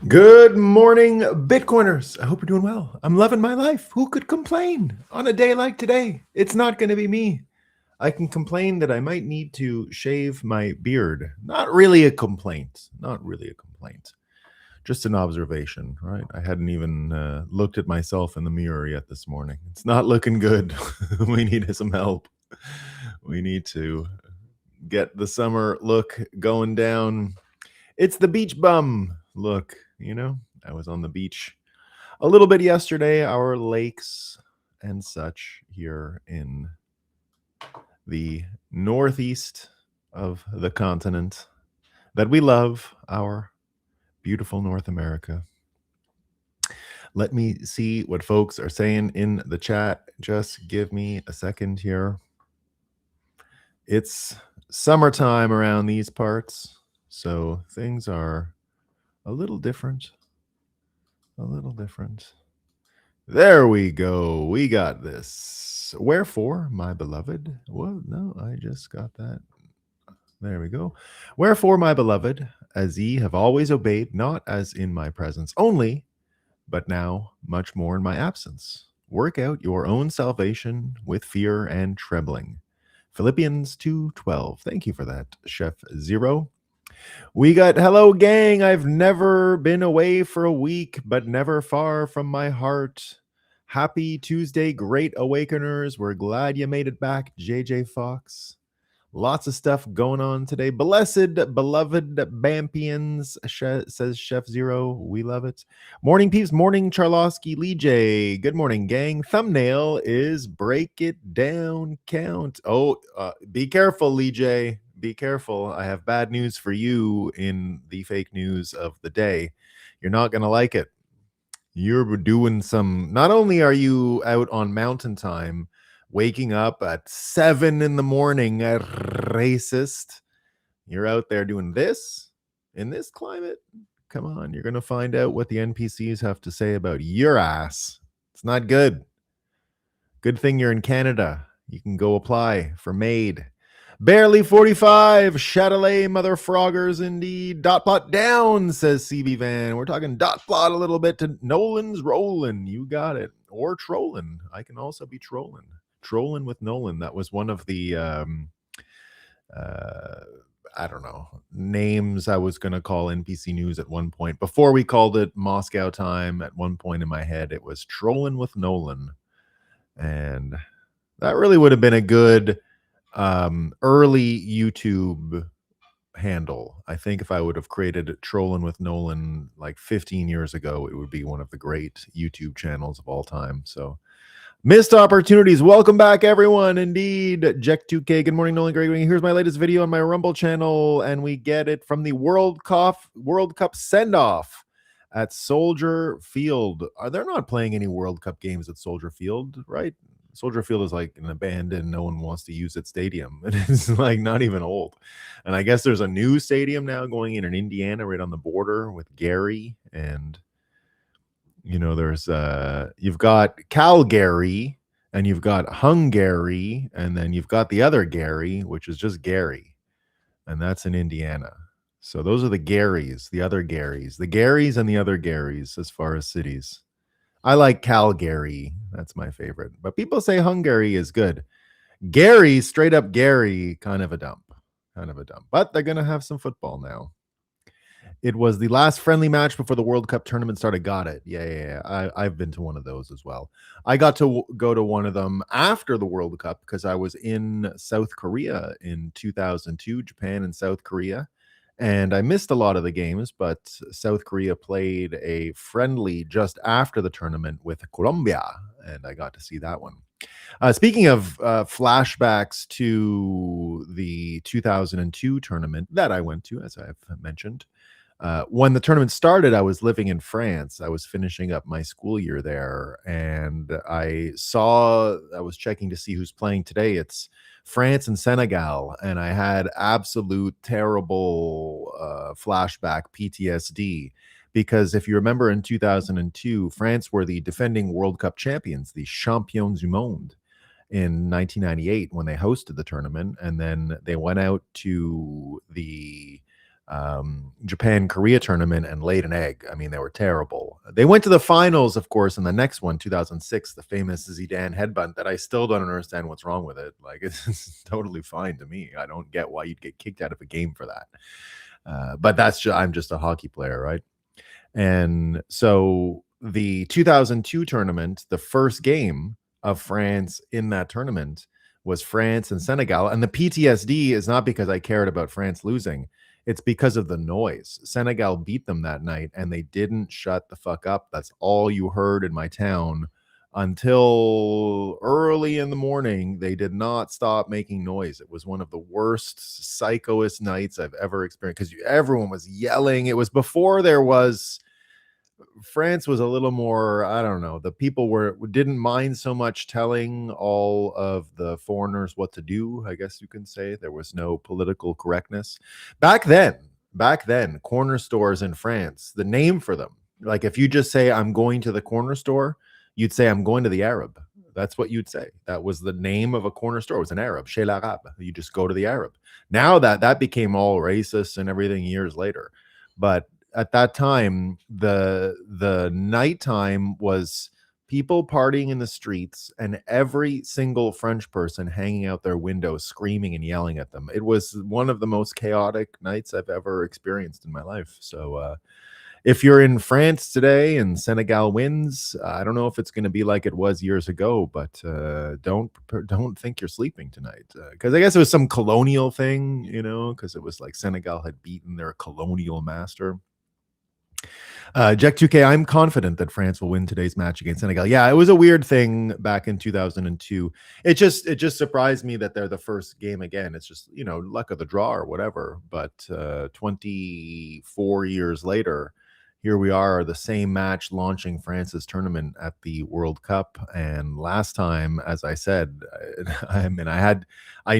Good morning, Bitcoiners. I hope you're doing well. I'm loving my life. Who could complain on a day like today? It's not going to be me. I can complain that I might need to shave my beard. Not really a complaint. Not really a complaint. Just an observation, right? I hadn't even looked at myself in the mirror yet this morning. It's not looking good. We need some help. We need to get the summer look going down. It's the beach bum look, you know? I was on the beach a little bit yesterday, our lakes and such here in the northeast of the continent that we love, our beautiful North America. Let me see what folks are saying in the chat. Just give me a second here. It's summertime around these parts, so things are a little different. A little different. There we go. We got this. Wherefore, my beloved. Well, no, I just got that. There we go. Wherefore, my beloved, as ye have always obeyed, not as in my presence only, but now much more in my absence. Work out your own salvation with fear and trembling. Philippians 2:12. Thank you for that, Chef Zero. We got hello gang. I've never been away for a week, but never far from my heart. Happy Tuesday, great awakeners. We're glad you made it back, JJ Fox. Lots of stuff going on today. Blessed, beloved Bampians, says Chef Zero. We love it. Morning, peeps. Morning, Charlosky Lee J. Good morning, gang. Thumbnail is break it down count. Oh, be careful, Lee J. Be careful. I have bad news for you in the fake news of the day. You're not going to like it. You're doing some, not only are you out on mountain time, waking up at 7 in the morning, racist, you're out there doing this in this climate. Come on, you're going to find out what the NPCs have to say about your ass. It's not good. Good thing you're in Canada. You can go apply for MAID. Barely 45, Chatelet, mother froggers indeed. Dot plot down, says CB Van. We're talking dot plot a little bit to Nolan's rolling. You got it. Or trolling. I can also be trolling. Trolling with Nolan. That was one of the, I don't know, names I was going to call NPC News at one point. Before we called it Moscow Time, at one point in my head, it was Trolling with Nolan. And that really would have been a good early YouTube handle. I think if I would have created Trolling with Nolan like 15 years ago, it would be one of the great YouTube channels of all time. So missed opportunities. Welcome back, everyone. Indeed, Jack2K. Good morning, Nolan. Great. Here's my latest video on my Rumble channel, and we get it from the World Cup send-off at Soldier Field. They're not playing any World Cup games at Soldier Field, right? Soldier Field is like an abandoned, no one wants to use its stadium. It is like not even old. And I guess there's a new stadium now going in Indiana, right on the border with Gary. And, you know, there's, you've got Calgary and you've got Hungary, and then you've got the other Gary, which is just Gary. And that's in Indiana. So those are the Garys, the other Garys, the Garys and the other Garys as far as cities. I like Calgary. That's my favorite. But people say Hungary is good. Gary, straight up Gary, kind of a dump. Kind of a dump. But they're going to have some football now. It was the last friendly match before the World Cup tournament started. Got it. Yeah. I've been to one of those as well. I got to go to one of them after the World Cup because I was in South Korea in 2002, Japan and South Korea. And I missed a lot of the games, but South Korea played a friendly just after the tournament with Colombia, and I got to see that one. Speaking of flashbacks to the 2002 tournament that I went to, as I've mentioned, when the tournament started, I was living in France. I was finishing up my school year there, and I was checking to see who's playing today. It's France and Senegal, and I had absolute terrible flashback PTSD because if you remember in 2002, France were the defending World Cup champions, the champions du monde in 1998 when they hosted the tournament, and then they went out to the Japan Korea tournament and laid an egg. I mean, they were terrible. They went to the finals, of course, in the next one, 2006, the famous Zidane headbutt that I still don't understand what's wrong with it. Like, it's totally fine to me. I don't get why you'd get kicked out of a game for that. But I'm just a hockey player, right? And so the 2002 tournament, the first game of France in that tournament was France and Senegal. And the PTSD is not because I cared about France losing. It's because of the noise. Senegal beat them that night and they didn't shut the fuck up. That's all you heard in my town until early in the morning. They did not stop making noise. It was one of the worst, psychoest nights I've ever experienced because everyone was yelling. It was before France was a little more, I don't know, the people didn't mind so much telling all of the foreigners what to do, I guess you can say. There was no political correctness. Back then, corner stores in France, the name for them, like if you just say, I'm going to the corner store, you'd say, I'm going to the Arab. That's what you'd say. That was the name of a corner store. It was an Arab, chez l'Arabe. You just go to the Arab. Now that became all racist and everything years later. But at that time, the nighttime was people partying in the streets and every single French person hanging out their windows, screaming and yelling at them. It was one of the most chaotic nights I've ever experienced in my life. So if you're in France today and Senegal wins, I don't know if it's going to be like it was years ago, but don't think you're sleeping tonight because I guess it was some colonial thing, because it was like Senegal had beaten their colonial master. Jack 2K, I'm confident that France will win today's match against Senegal. Yeah, it was a weird thing back in 2002. It just surprised me that they're the first game again. It's just, luck of the draw or whatever. But 24 years later, here we are, the same match launching France's tournament at the World Cup. And last time, as I said, I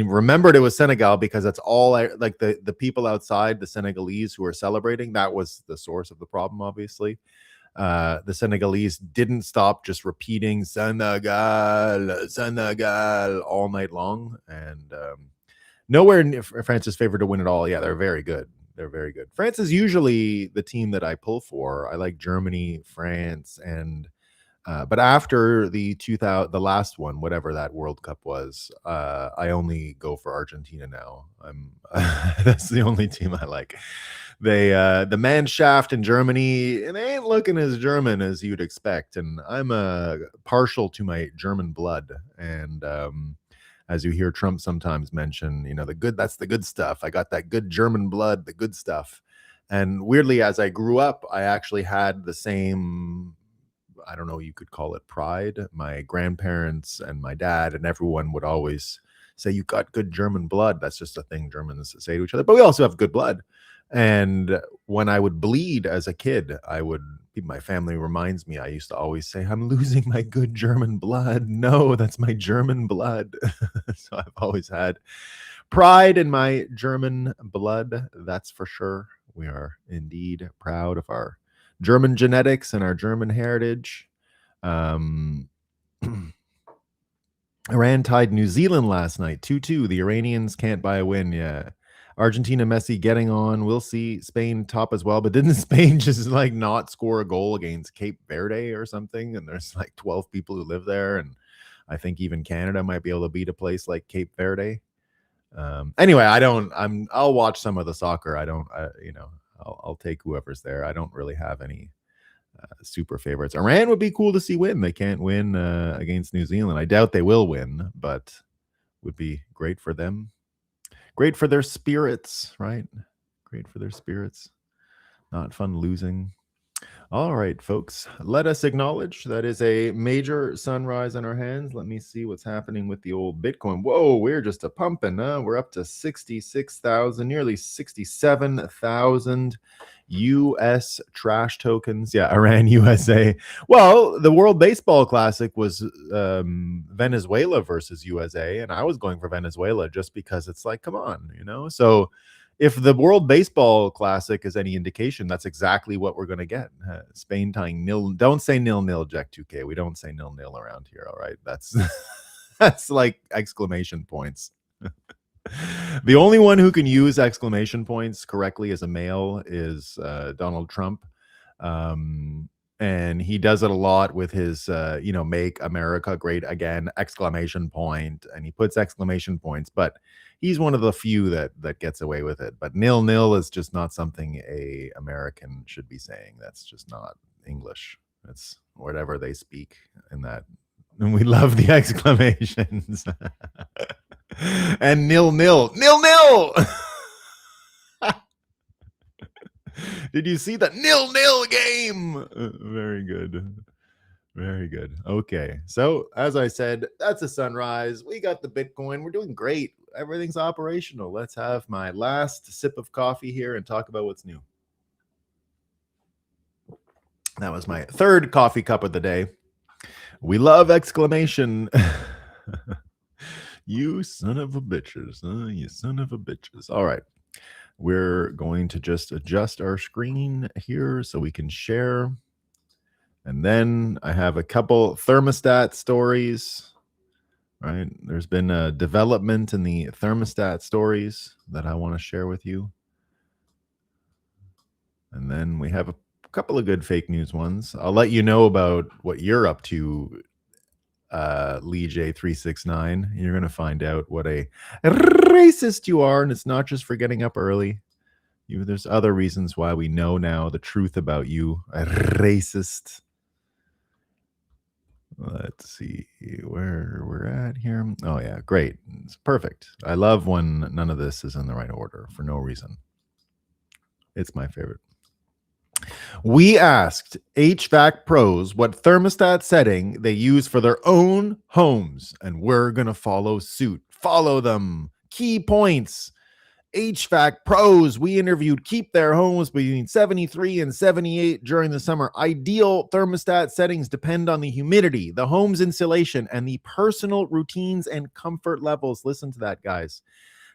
remembered it was Senegal because that's all the people outside, the Senegalese who were celebrating, that was the source of the problem, obviously. The Senegalese didn't stop just repeating Senegal, Senegal all night long. And nowhere near France's favored to win it all. Yeah, they're very good. They're very good. France is usually the team that I pull for. I like Germany, France, and but after the last one, whatever that World Cup was, I only go for Argentina now. That's the only team I like. The Mannschaft in Germany, it ain't looking as German as you'd expect, and I'm partial to my German blood, and as you hear Trump sometimes mention, that's the good stuff. I got that good German blood, the good stuff. And weirdly, as I grew up, I actually had the same, I don't know, you could call it pride. My grandparents and my dad and everyone would always say, you got good German blood. That's just a thing Germans say to each other. But we also have good blood. And when I would bleed as a kid, my family reminds me, I used to always say, I'm losing my good German blood. No, that's my German blood. So I've always had pride in my German blood. That's for sure. We are indeed proud of our German genetics and our German heritage. Iran tied New Zealand last night, 2-2. The Iranians can't buy a win. Yeah. Argentina, Messi getting on. We'll see. Spain top as well. But didn't Spain just not score a goal against Cape Verde or something? And there's 12 people who live there. And I think even Canada might be able to beat a place like Cape Verde. Anyway, I'll watch some of the soccer. I'll take whoever's there. I don't really have any super favorites. Iran would be cool to see win. They can't win against New Zealand. I doubt they will win, but would be great for them. Great for their spirits, right? Great for their spirits. Not fun losing. All right, folks. Let us acknowledge that is a major sunrise on our hands. Let me see what's happening with the old Bitcoin. Whoa, we're just a pumping, huh? We're up to 66,000, nearly 67,000 US trash tokens. Yeah, Iran, USA. Well, the World Baseball Classic was Venezuela versus USA, and I was going for Venezuela just because it's like, come on, So if the World Baseball Classic is any indication, that's exactly what we're going to get. Spain tying nil. Don't say nil, Jack 2K. We don't say nil around here. All right, that's that's like exclamation points. The only one who can use exclamation points correctly as a male is Donald Trump. And he does it a lot with his, make America great again, exclamation point. And he puts exclamation points, but he's one of the few that gets away with it. But nil is just not something a American should be saying. That's just not English. That's whatever they speak in that. And we love the exclamations. And nil. Did you see that nil game? Very good. Very good. Okay. So, as I said, that's a sunrise. We got the Bitcoin. We're doing great. Everything's operational. Let's have my last sip of coffee here and talk about what's new. That was my third coffee cup of the day. We love exclamation. You son of a bitches. You son of a bitches. All right. We're going to just adjust our screen here so we can share. And then I have a couple thermostat stories, right? There's been a development in the thermostat stories that I want to share with you. And then we have a couple of good fake news ones. I'll let you know about what you're up to, Lee J369. You're going to find out what a racist you are, and it's not just for getting up early. There's other reasons why we know now the truth about you, a racist. Let's see where we're at here. Oh, yeah, great. It's perfect. I love when none of this is in the right order for no reason. It's my favorite. We asked HVAC pros what thermostat setting they use for their own homes, and we're going to follow suit. Follow them. Key points. HVAC pros we interviewed keep their homes between 73 and 78 during the summer. Ideal thermostat settings depend on the humidity, the home's insulation, and the personal routines and comfort levels. Listen to that, guys.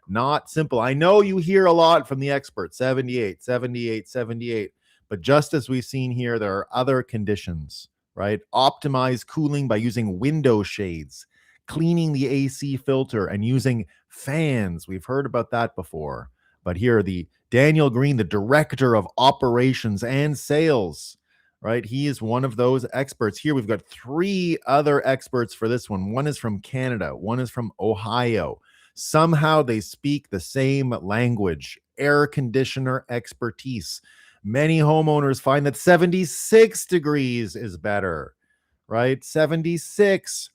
Not simple. I know you hear a lot from the experts, 78, 78, 78. But just as we've seen here, there are other conditions, right? Optimize cooling by using window shades, cleaning the AC filter, and using fans. We've heard about that before. But here, the Daniel Green, the director of operations and sales, right? He is one of those experts. Here, we've got three other experts for this one. One is from Canada. One is from Ohio. Somehow they speak the same language, air conditioner expertise. Many homeowners find that 76 degrees is better, right? 76.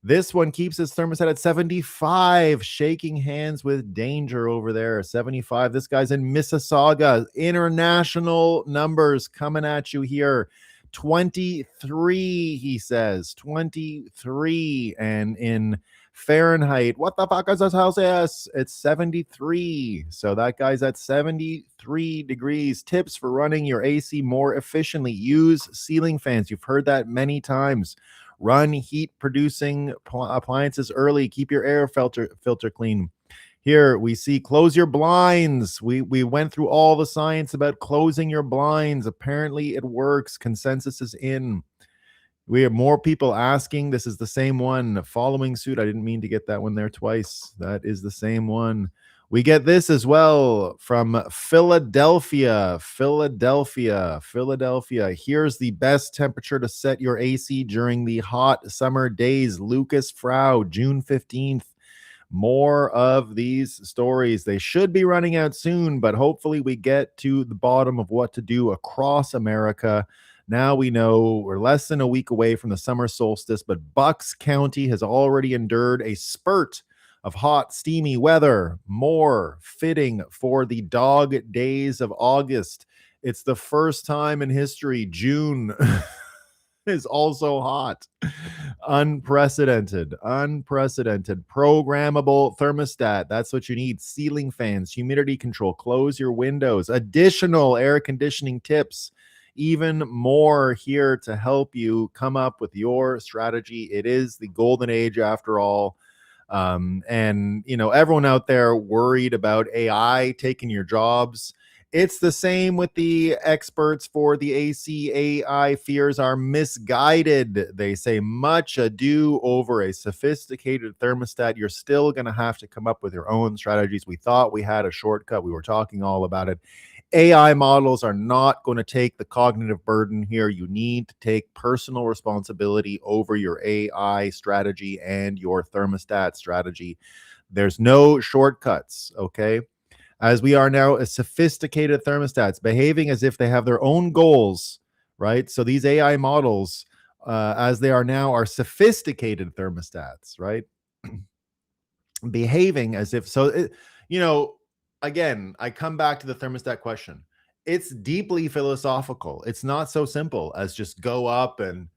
This one keeps its thermostat at 75, shaking hands with danger over there. 75. This guy's in Mississauga. International numbers coming at you here. 23, he says. 23. And in Fahrenheit, what the fuck is this Celsius? It's 73. So that guy's at 73 degrees. Tips for running your AC more efficiently. Use ceiling fans. You've heard that many times. Run heat producing appliances early. Keep your air filter clean. Here we see close your blinds. We went through all the science about closing your blinds. Apparently it works. Consensus is in. We have more people asking. This is the same one. Following suit. I didn't mean to get that one there twice. That is the same one. We get this as well from Philadelphia. Philadelphia. Here's the best temperature to set your AC during the hot summer days. Lucas Frau, June 15th. More of these stories. They should be running out soon, but hopefully we get to the bottom of what to do across America. Now we know we're less than a week away from the summer solstice, but Bucks County has already endured a spurt of hot, steamy weather, more fitting for the dog days of August. It's the first time in history June is also hot. Unprecedented. Programmable thermostat. That's what you need. Ceiling fans, humidity control, close your windows, additional air conditioning tips, even more here to help you come up with your strategy. It is the golden age after all. And everyone out there worried about AI taking your jobs. It's the same with the experts for the ACAI. Fears are misguided. They say much ado over a sophisticated thermostat. You're still going to have to come up with your own strategies. We thought we had a shortcut. We were talking all about it. AI models are not going to take the cognitive burden here. You need to take personal responsibility over your AI strategy and your thermostat strategy. There's no shortcuts, okay? As we are now a sophisticated thermostats behaving as if they have their own goals, right? So these AI models, as they are now, are sophisticated thermostats, right? Behaving as if again, I come back to the thermostat question. It's deeply philosophical. It's not so simple as just go up and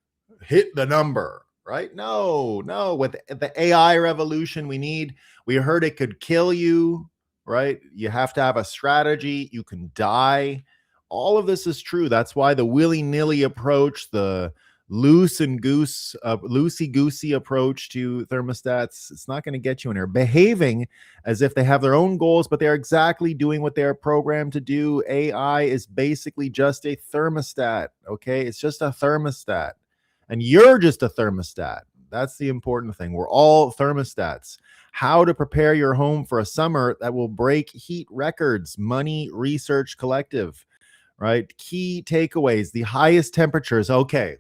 hit the number, right? No. With the AI revolution, we heard it could kill you, right? You have to have a strategy. You can die. All of this is true. That's why the willy-nilly approach, the loosey-goosey approach to thermostats, it's not going to get you in there. Behaving as if they have their own goals, but they're exactly doing what they're programmed to do. AI is basically just a thermostat, okay? It's just a thermostat. And you're just a thermostat. That's the important thing. We're all thermostats. How to prepare your home for a summer that will break heat records. Money Research Collective, right? Key takeaways, the highest temperatures. Okay,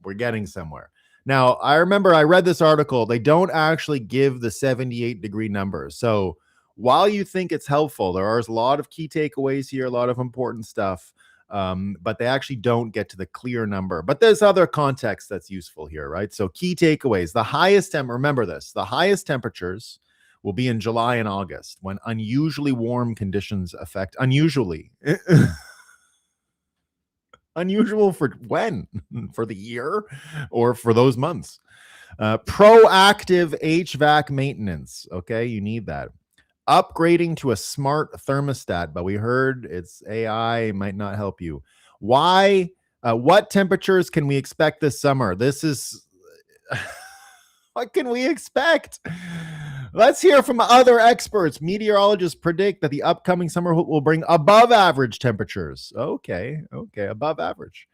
we're getting somewhere. Now, I remember I read this article. They don't actually give the 78-degree numbers. So while you think it's helpful, there are a lot of key takeaways here, a lot of important stuff, but they actually don't get to the clear number. But there's other context that's useful here, right? So key takeaways. The highest remember this, the highest temperatures will be in July and August when unusually warm conditions affect, unusually. Unusual for when? For the year or for those months? Proactive HVAC maintenance. Okay, you need that. Upgrading to a smart thermostat, but we heard it's AI might not help you. Why? What temperatures can we expect this summer? This is what can we expect? Let's hear from other experts. Meteorologists predict that the upcoming summer will bring above average temperatures. Okay, above average.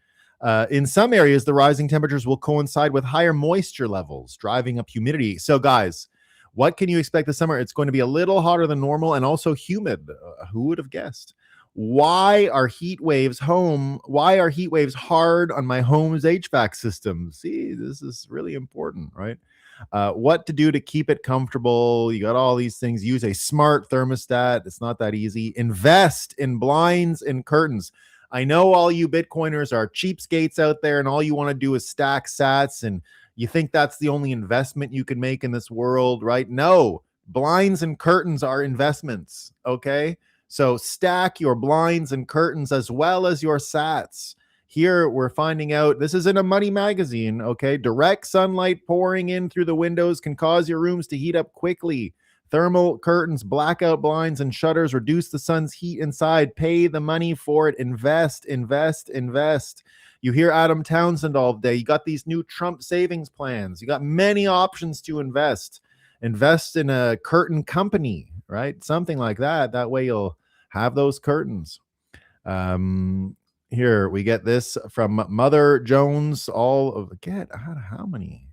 In some areas, the rising temperatures will coincide with higher moisture levels, driving up humidity. So, guys, what can you expect this summer? It's going to be a little hotter than normal and also humid. Who would have guessed? Why are heat waves hard on my home's HVAC system? See, this is really important, right? What to do to keep it comfortable. You got all these things. Use a smart thermostat. It's not that easy. Invest in blinds and curtains. I know all you Bitcoiners are cheapskates out there and all you want to do is stack sats and you think that's the only investment you can make in this world, right? No, blinds and curtains are investments, okay? So stack your blinds and curtains as well as your sats. Here we're finding out, this is in a Money magazine, okay? Direct sunlight pouring in through the windows can cause your rooms to heat up quickly. Thermal curtains, blackout blinds, and shutters reduce the sun's heat inside. Pay the money for it. Invest. You hear Adam Townsend all day. You got these new Trump savings plans. You got many options to invest. Invest in a curtain company, right? Something like that. That way you'll have those curtains. Here we get this from Mother Jones. How many?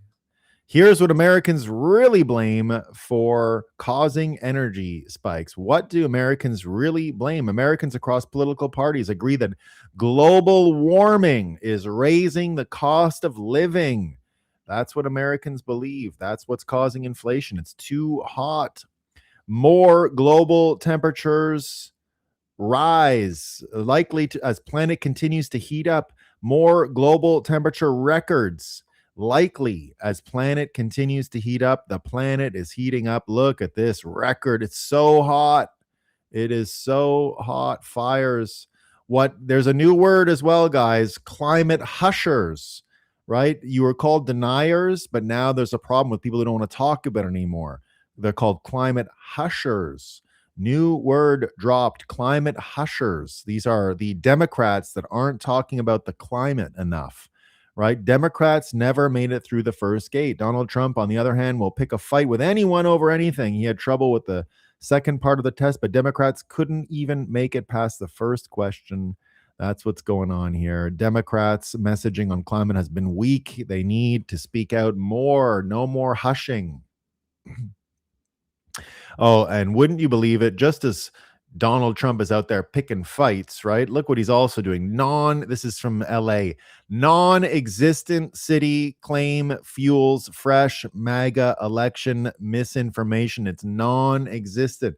Here's what Americans really blame for causing energy spikes. What do Americans really blame? Americans across political parties agree that global warming is raising the cost of living. That's what Americans believe. That's what's causing inflation. It's too hot. More global temperatures rise, likely to, as planet continues to heat up. More global temperature records likely as planet continues to heat up. The planet is heating up. Look at this record. It's so hot. It is so hot. Fires. There's a new word as well, guys. Climate hushers, right? You were called deniers, but now there's a problem with people who don't want to talk about it anymore. They're called climate hushers. New word dropped, climate hushers. These are the Democrats that aren't talking about the climate enough, right? Democrats never made it through the first gate. Donald Trump, on the other hand, will pick a fight with anyone over anything. He had trouble with the second part of the test, but Democrats couldn't even make it past the first question. That's what's going on here. Democrats' messaging on climate has been weak. They need to speak out more. No more hushing. Oh, and wouldn't you believe it? Just as Donald Trump is out there picking fights, right? Look what he's also doing. This is from LA. Non-existent city claim fuels fresh MAGA election misinformation. It's non-existent.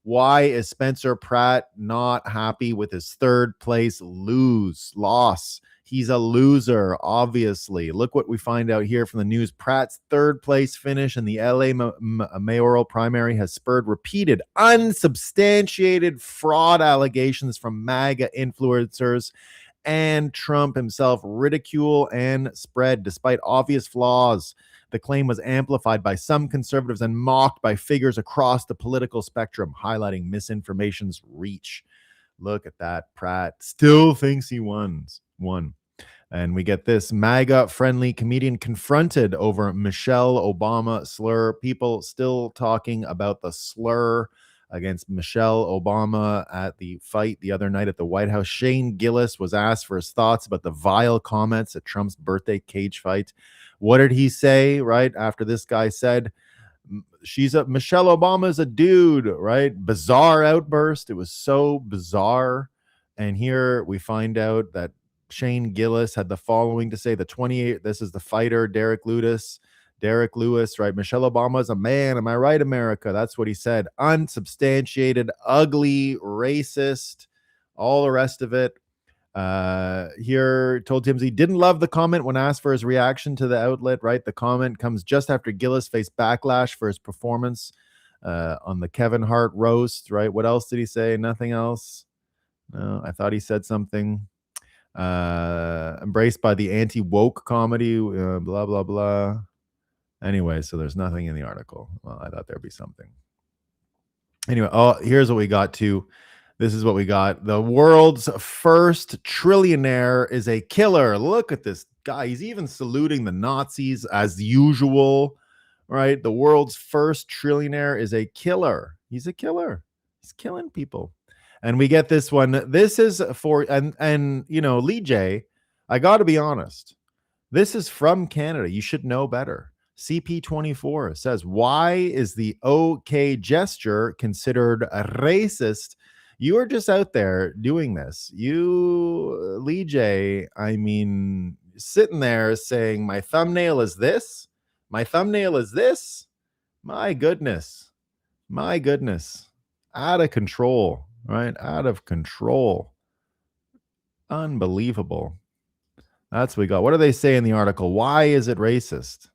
Why is Spencer Pratt not happy with his third place loss? He's a loser, obviously. Look what we find out here from the news. Pratt's third place finish in the LA mayoral primary has spurred repeated, unsubstantiated fraud allegations from MAGA influencers and Trump himself, ridicule and spread despite obvious flaws. The claim was amplified by some conservatives and mocked by figures across the political spectrum, highlighting misinformation's reach. Look at that. Pratt still thinks he won. And we get this MAGA-friendly comedian confronted over Michelle Obama slur. People still talking about the slur against Michelle Obama at the fight the other night at the White House. Shane Gillis was asked for his thoughts about the vile comments at Trump's birthday cage fight. What did he say right after this guy said, Michelle Obama is a dude, right? Bizarre outburst. It was so bizarre. And here we find out that Shane Gillis had the following to say. This is the fighter, Derek Lewis, right? Michelle Obama is a man. Am I right, America? That's what he said. Unsubstantiated, ugly, racist, all the rest of it. Here told Timms he didn't love the comment when asked for his reaction to the outlet, right? The comment comes just after Gillis faced backlash for his performance on the Kevin Hart roast, right? What else did he say? Nothing else. No, I thought he said something. Embraced by the anti-woke comedy, blah, blah, blah. Anyway, so there's nothing in the article. Well, I thought there'd be something. Anyway, here's what we got to. This is what we got. The world's first trillionaire is a killer. Look at this guy. He's even saluting the Nazis as usual, right? The world's first trillionaire is a killer. He's a killer. He's killing people. And we get this one. This is for, and you know, Lee J, I got to be honest. This is from Canada. You should know better. CP24 says, why is the OK gesture considered a racist? You are just out there doing this. You, Lee J, I mean, sitting there saying, my thumbnail is this. My thumbnail is this. My goodness. My goodness. Out of control. Right? Out of control. Unbelievable. That's what we got. What do they say in the article? Why is it racist?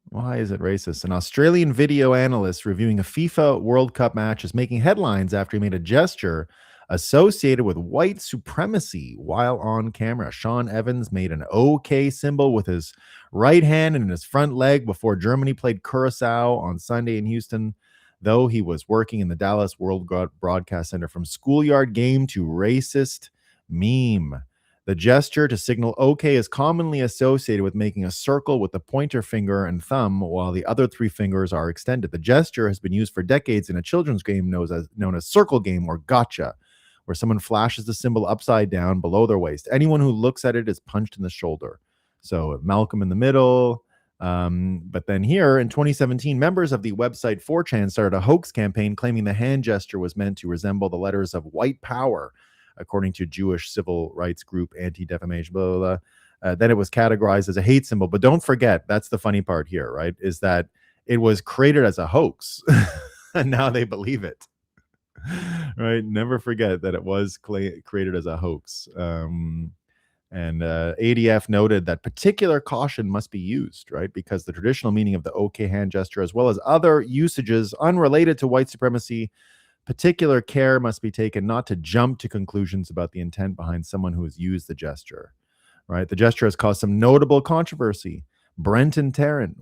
Why is it racist? An Australian video analyst reviewing a FIFA World Cup match is making headlines after he made a gesture associated with white supremacy while on camera. Sean Evans made an OK symbol with his right hand and his front leg before Germany played Curacao on Sunday in Houston. Though he was working in the Dallas World Broadcast Center, from schoolyard game to racist meme. The gesture to signal OK is commonly associated with making a circle with the pointer finger and thumb while the other three fingers are extended. The gesture has been used for decades in a children's game known as circle game or gotcha, where someone flashes the symbol upside down below their waist. Anyone who looks at it is punched in the shoulder. So Malcolm in the middle. But then here in 2017, members of the website 4chan started a hoax campaign claiming the hand gesture was meant to resemble the letters of white power, according to Jewish civil rights group Anti-Defamation, blah, blah, blah. Then it was categorized as a hate symbol. But don't forget, that's the funny part here, right? Is that it was created as a hoax and now they believe it, right? Never forget that it was created as a hoax. And ADF noted that particular caution must be used, right? Because the traditional meaning of the OK hand gesture, as well as other usages unrelated to white supremacy, particular care must be taken not to jump to conclusions about the intent behind someone who has used the gesture. right? The gesture has caused some notable controversy. Brent and Tarrant,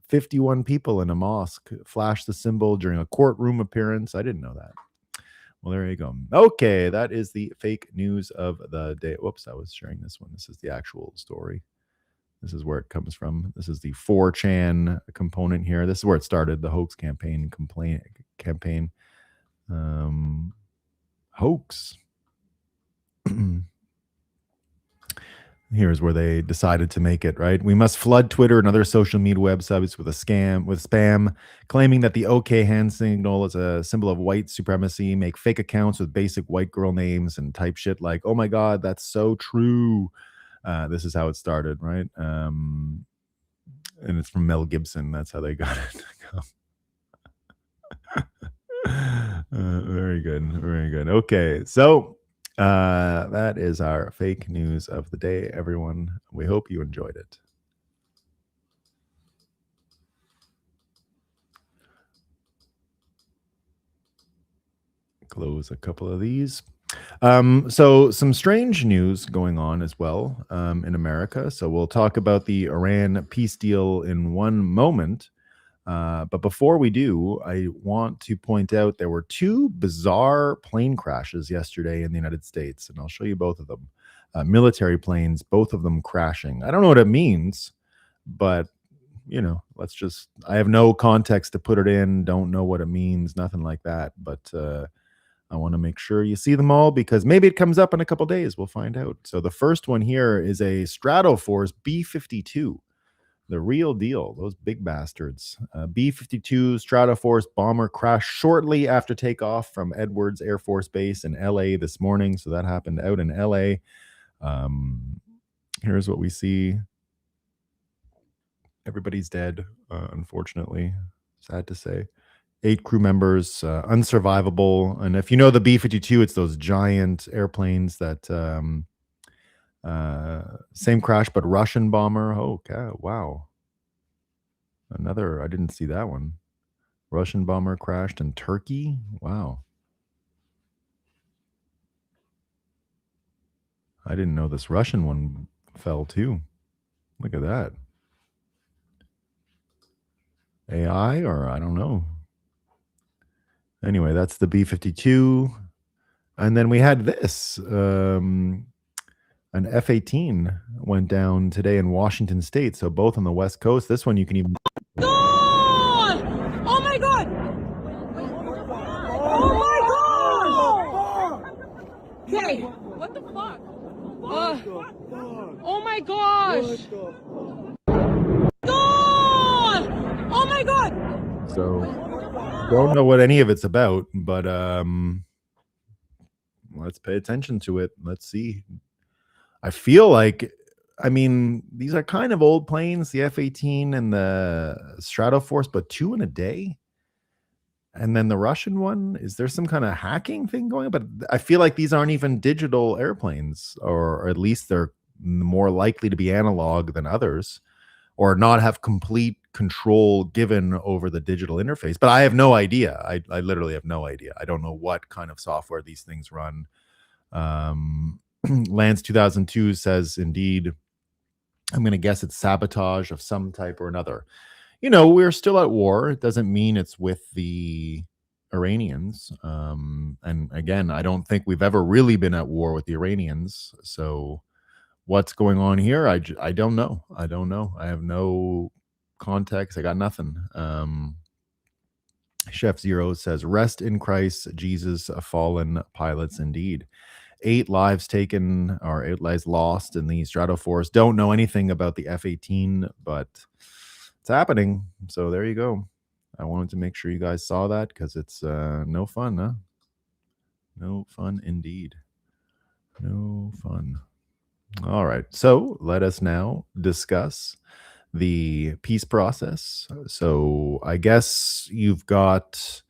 51 people in a mosque, flashed the symbol during a courtroom appearance. I didn't know that. Well, there you go. Okay, that is the fake news of the day. Whoops, I was sharing this one. This is the actual story. This is where it comes from. This is the 4chan component here. This is where it started, the hoax campaign campaign. Hoax. Here's where they decided to make it, right? We must flood Twitter and other social media websites with spam, claiming that the OK hand signal is a symbol of white supremacy, make fake accounts with basic white girl names and type shit like, oh my God, that's so true. This is how it started, right? And it's from Mel Gibson. That's how they got it. Very good. Very good. Okay. So that is our fake news of the day, everyone. We hope you enjoyed it. Close a couple of these. So some strange news going on as well in America. So we'll talk about the Iran peace deal in one moment. But before we do, I want to point out there were two bizarre plane crashes yesterday in the United States, and I'll show you both of them. Military planes, both of them crashing. I don't know what it means, but I have no context to put it in, don't know what it means, nothing like that. But I want to make sure you see them all because maybe it comes up in a couple days. We'll find out. So the first one here is a Stratoforce B-52. The real deal, those big bastards. B-52 Stratoforce bomber crashed shortly after takeoff from Edwards Air Force Base in LA this morning. So that happened out in LA. Here's what we see. Everybody's dead, unfortunately. Sad to say. 8 crew members, unsurvivable. And if you know the B-52, it's those giant airplanes that... same crash, but Russian bomber. Okay, wow. I didn't see that one. Russian bomber crashed in Turkey. Wow. I didn't know this Russian one fell too. Look at that. AI or I don't know. Anyway, that's the B-52. And then we had this. An F-18 went down today in Washington State, so both on the West Coast. This one you can even... God! Oh my God! Oh my God! Okay. What the fuck? Oh my gosh! God! Oh my God! So, don't know what any of it's about, but let's pay attention to it. Let's see. I feel like, these are kind of old planes, the F-18 and the Stratoforce, but 2 in a day. And then the Russian one, is there some kind of hacking thing going on? But I feel like these aren't even digital airplanes, or at least they're more likely to be analog than others, or not have complete control given over the digital interface. But I have no idea. I literally have no idea. I don't know what kind of software these things run. Lance 2002 says, indeed, I'm going to guess it's sabotage of some type or another. We're still at war. It doesn't mean it's with the Iranians. And again, I don't think we've ever really been at war with the Iranians. So what's going on here? I don't know. I don't know. I have no context. I got nothing. Chef Zero says, rest in Christ, Jesus, fallen pilots indeed. 8 lives taken or 8 lives lost in the Stratoforce. Don't know anything about the F-18, but it's happening. So there you go. I wanted to make sure you guys saw that because it's no fun, huh? No fun indeed. No fun. All right. So let us now discuss the peace process. So I guess you've got...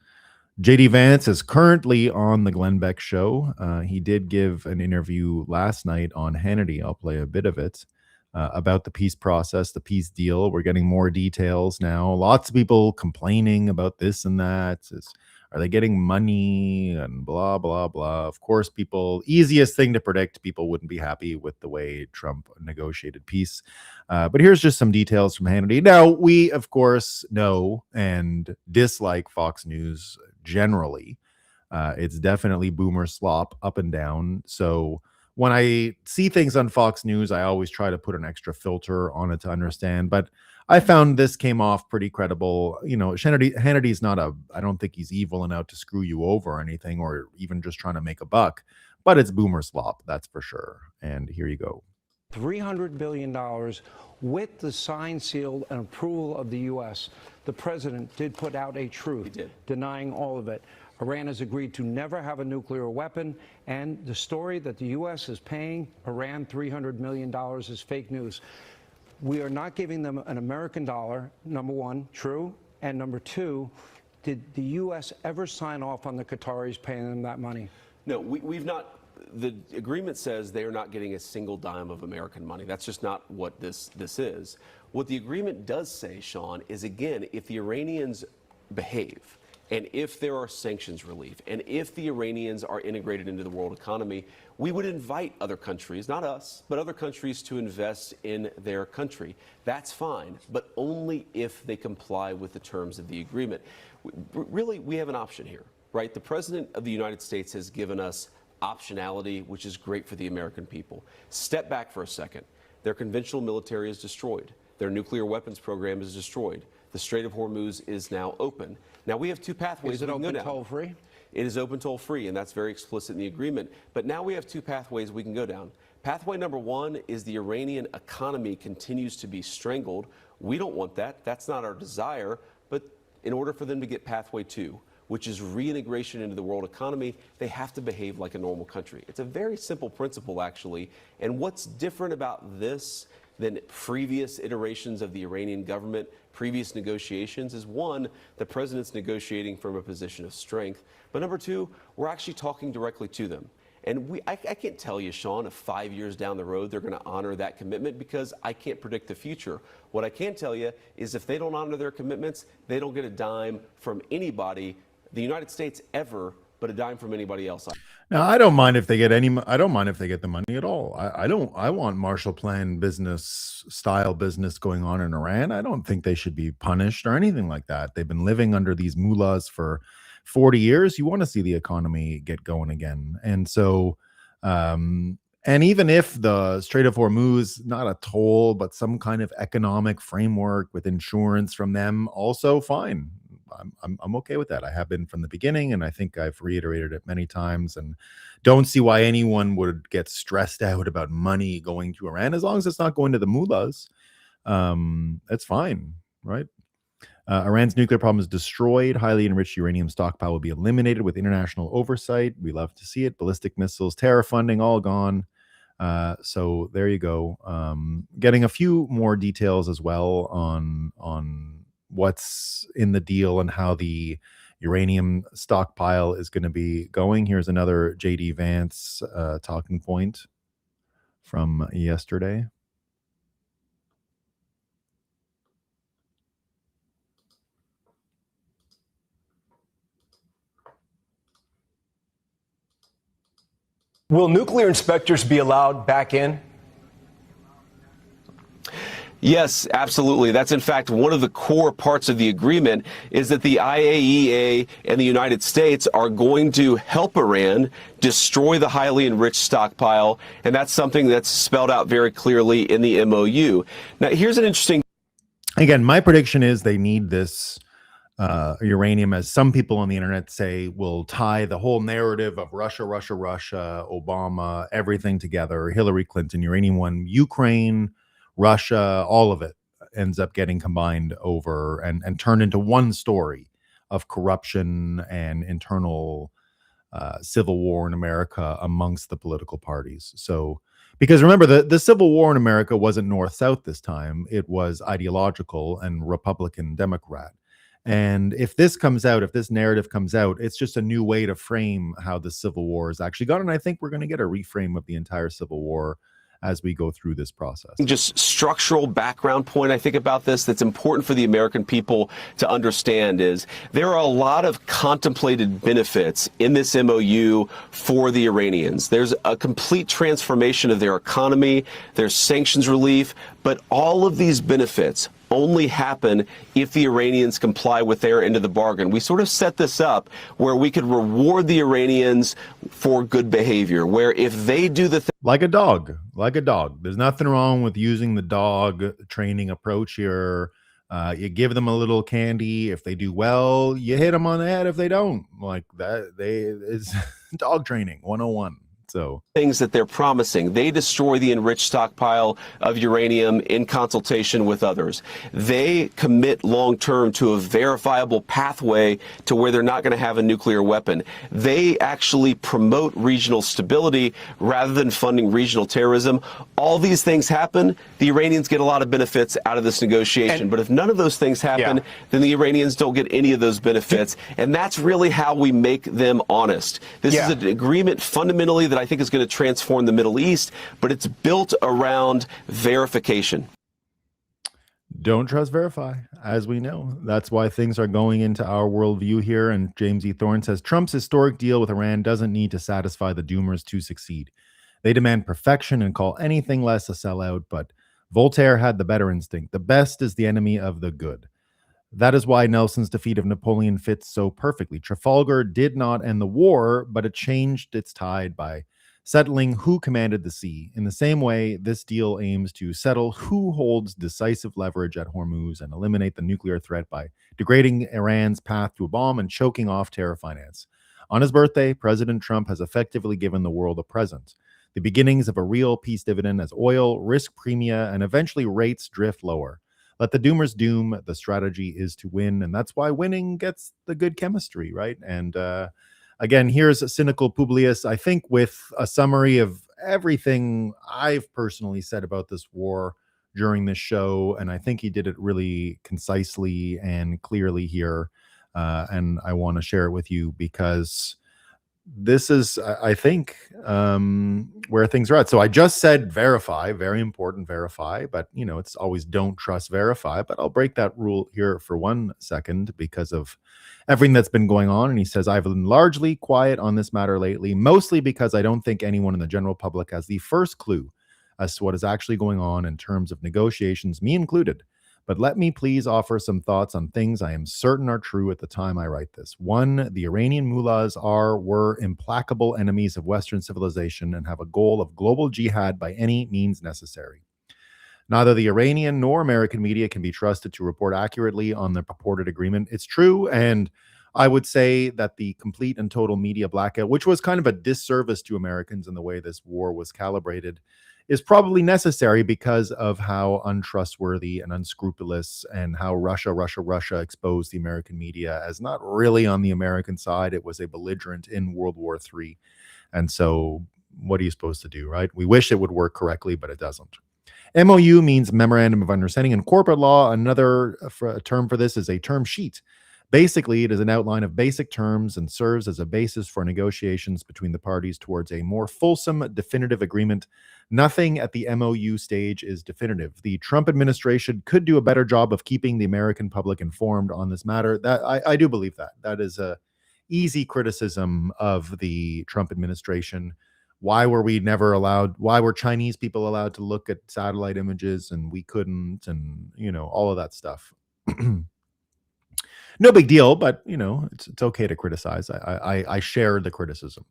JD Vance is currently on the Glenn Beck show. He did give an interview last night on Hannity. I'll play a bit of it about the peace process, the peace deal. We're getting more details now. Lots of people complaining about this and that. Are they getting money and blah, blah, blah? Of course, easiest thing to predict, people wouldn't be happy with the way Trump negotiated peace. But here's just some details from Hannity. Now, we, of course, know and dislike Fox News generally. It's definitely boomer slop up and down. So when I see things on Fox News, I always try to put an extra filter on it to understand. But I found this came off pretty credible. Hannity's I don't think he's evil and out to screw you over or anything, or even just trying to make a buck. But it's boomer slop, that's for sure. And here you go. $300 billion with the sign, seal, and approval of the U.S. The president did put out a truth, denying all of it. Iran has agreed to never have a nuclear weapon, and the story that the U.S. is paying Iran $300 million is fake news. We are not giving them an American dollar, number one, true, and number two, did the U.S. ever sign off on the Qataris paying them that money? No, we've not. The agreement says they are not getting a single dime of American money. That's just not what this is. What the agreement does say, Sean, is again, if the Iranians behave, and if there are sanctions relief, and if the Iranians are integrated into the world economy, we would invite other countries, not us, but other countries to invest in their country. That's fine, but only if they comply with the terms of the agreement. Really, we have an option here, right? The President of the United States has given us optionality, which is great for the American people. Step back for a second. Their conventional military is destroyed. Their nuclear weapons program is destroyed. The Strait of Hormuz is now open. Now we have two pathways. Is it open toll-free? It is open toll-free, and that's very explicit in the agreement. But now we have two pathways we can go down. Pathway number one is the Iranian economy continues to be strangled. We don't want that. That's not our desire. But in order for them to get pathway two, which is reintegration into the world economy, they have to behave like a normal country. It's a very simple principle, actually. And what's different about this than previous iterations of the Iranian government, previous negotiations, is one, the president's negotiating from a position of strength. But number two, we're actually talking directly to them. And I can't tell you, Sean, if 5 years down the road they're going to honor that commitment, because I can't predict the future. What I can tell you is if they don't honor their commitments, they don't get a dime from anybody, the United States ever, but a dime from anybody else. Now, I don't mind if they get I don't mind if they get the money at all. I want Marshall Plan style business going on in Iran. I don't think they should be punished or anything like that. They've been living under these mullahs for 40 years. You want to see the economy get going again. And so, and even if the Strait of Hormuz, not a toll, but some kind of economic framework with insurance from them, also fine. I'm okay with that. I have been from the beginning, and I think I've reiterated it many times, and don't see why anyone would get stressed out about money going to Iran as long as it's not going to the mullahs. That's fine, right? Iran's nuclear problem is destroyed. Highly enriched uranium stockpile will be eliminated with international oversight. We love to see it. Ballistic missiles, terror funding, all gone. So there you go. Getting a few more details as well on what's in the deal and how the uranium stockpile is going to be going. Here's another JD Vance talking point from yesterday. Will nuclear inspectors be allowed back in? Yes, absolutely. That's in fact one of the core parts of the agreement, is that the IAEA and the United States are going to help Iran destroy the highly enriched stockpile, and that's something that's spelled out very clearly in the MOU. Now, here's an interesting... Again, my prediction is they need this uranium, as some people on the internet say, will tie the whole narrative of Russia, Obama, everything together, Hillary Clinton, Uranium One, Ukraine, Russia, all of it ends up getting combined over and turned into one story of corruption and internal civil war in America amongst the political parties. So, because remember, the Civil War in America wasn't North-South this time. It was ideological and Republican-Democrat. And if this comes out, if this narrative comes out, it's just a new way to frame how the Civil War is actually gone. And I think we're going to get a reframe of the entire Civil War as we go through this process. Just structural background point I think about this that's important for the American people to understand is there are a lot of contemplated benefits in this MOU for the Iranians. There's a complete transformation of their economy, there's sanctions relief, but all of these benefits only happen if the Iranians comply with their end of the bargain. We sort of set this up where we could reward the Iranians for good behavior, where if they do the like a dog. There's nothing wrong with using the dog training approach here. You give them a little candy. If they do well, you hit them on the head. If they don't, like that, it's dog training 101. So things that they're promising. They destroy the enriched stockpile of uranium in consultation with others. They commit long-term to a verifiable pathway to where they're not going to have a nuclear weapon. They actually promote regional stability rather than funding regional terrorism. All these things happen, the Iranians get a lot of benefits out of this negotiation. But if none of those things happen, then the Iranians don't get any of those benefits. And that's really how we make them honest. This is an agreement fundamentally that I think is going to transform the Middle East, but it's built around verification. Don't trust, verify, as we know. That's why things are going into our worldview here. And James E. Thorne says Trump's historic deal with Iran doesn't need to satisfy the doomers to succeed. They demand perfection and call anything less a sellout, but Voltaire had the better instinct. The best is the enemy of the good. That is why Nelson's defeat of Napoleon fits so perfectly. Trafalgar did not end the war, but it changed its tide by settling who commanded the sea. In the same way, this deal aims to settle who holds decisive leverage at Hormuz and eliminate the nuclear threat by degrading Iran's path to a bomb and choking off terror finance. On his birthday, President Trump has effectively given the world a present. The beginnings of a real peace dividend as oil, risk premia, and eventually rates drift lower. Let the doomers doom. The strategy is to win, and that's why winning gets the good chemistry, right? And again, here's a cynical Publius, I think, with a summary of everything I've personally said about this war during this show, and I think he did it really concisely and clearly here, and I want to share it with you because this is, I think, where things are at. So I just said verify, very important, verify, but you know, it's always don't trust, verify. But I'll break that rule here for 1 second because of everything that's been going on. And he says, I've been largely quiet on this matter lately, mostly because I don't think anyone in the general public has the first clue as to what is actually going on in terms of negotiations, me included. But let me please offer some thoughts on things I am certain are true at the time I write this. 1, the Iranian mullahs were implacable enemies of Western civilization and have a goal of global jihad by any means necessary. Neither the Iranian nor American media can be trusted to report accurately on the purported agreement. It's true, and I would say that the complete and total media blackout, which was kind of a disservice to Americans in the way this war was calibrated, is probably necessary because of how untrustworthy and unscrupulous and how Russia exposed the American media as not really on the American side. It was a belligerent in World War III. And so what are you supposed to do, right? We wish it would work correctly, but it doesn't. MOU means Memorandum of Understanding. In corporate law, another term for this is a term sheet. Basically, it is an outline of basic terms and serves as a basis for negotiations between the parties towards a more fulsome, definitive agreement. Nothing at the MOU stage is definitive. The Trump administration could do a better job of keeping the American public informed on this matter. That I do believe that. That is a easy criticism of the Trump administration. Why were we never allowed? Why were Chinese people allowed to look at satellite images and we couldn't? And, you know, all of that stuff. No big deal, but you know, it's okay to criticize. I share the criticism.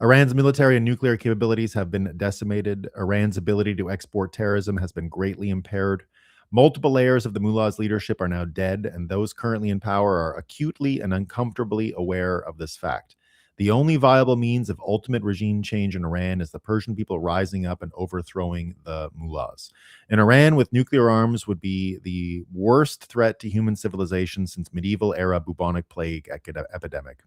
Iran's military and nuclear capabilities have been decimated. Iran's ability to export terrorism has been greatly impaired. Multiple layers of the mullah's leadership are now dead, and those currently in power are acutely and uncomfortably aware of this fact. The only viable means of ultimate regime change in Iran is the Persian people rising up and overthrowing the mullahs. In Iran, with nuclear arms would be the worst threat to human civilization since medieval era bubonic plague epidemic.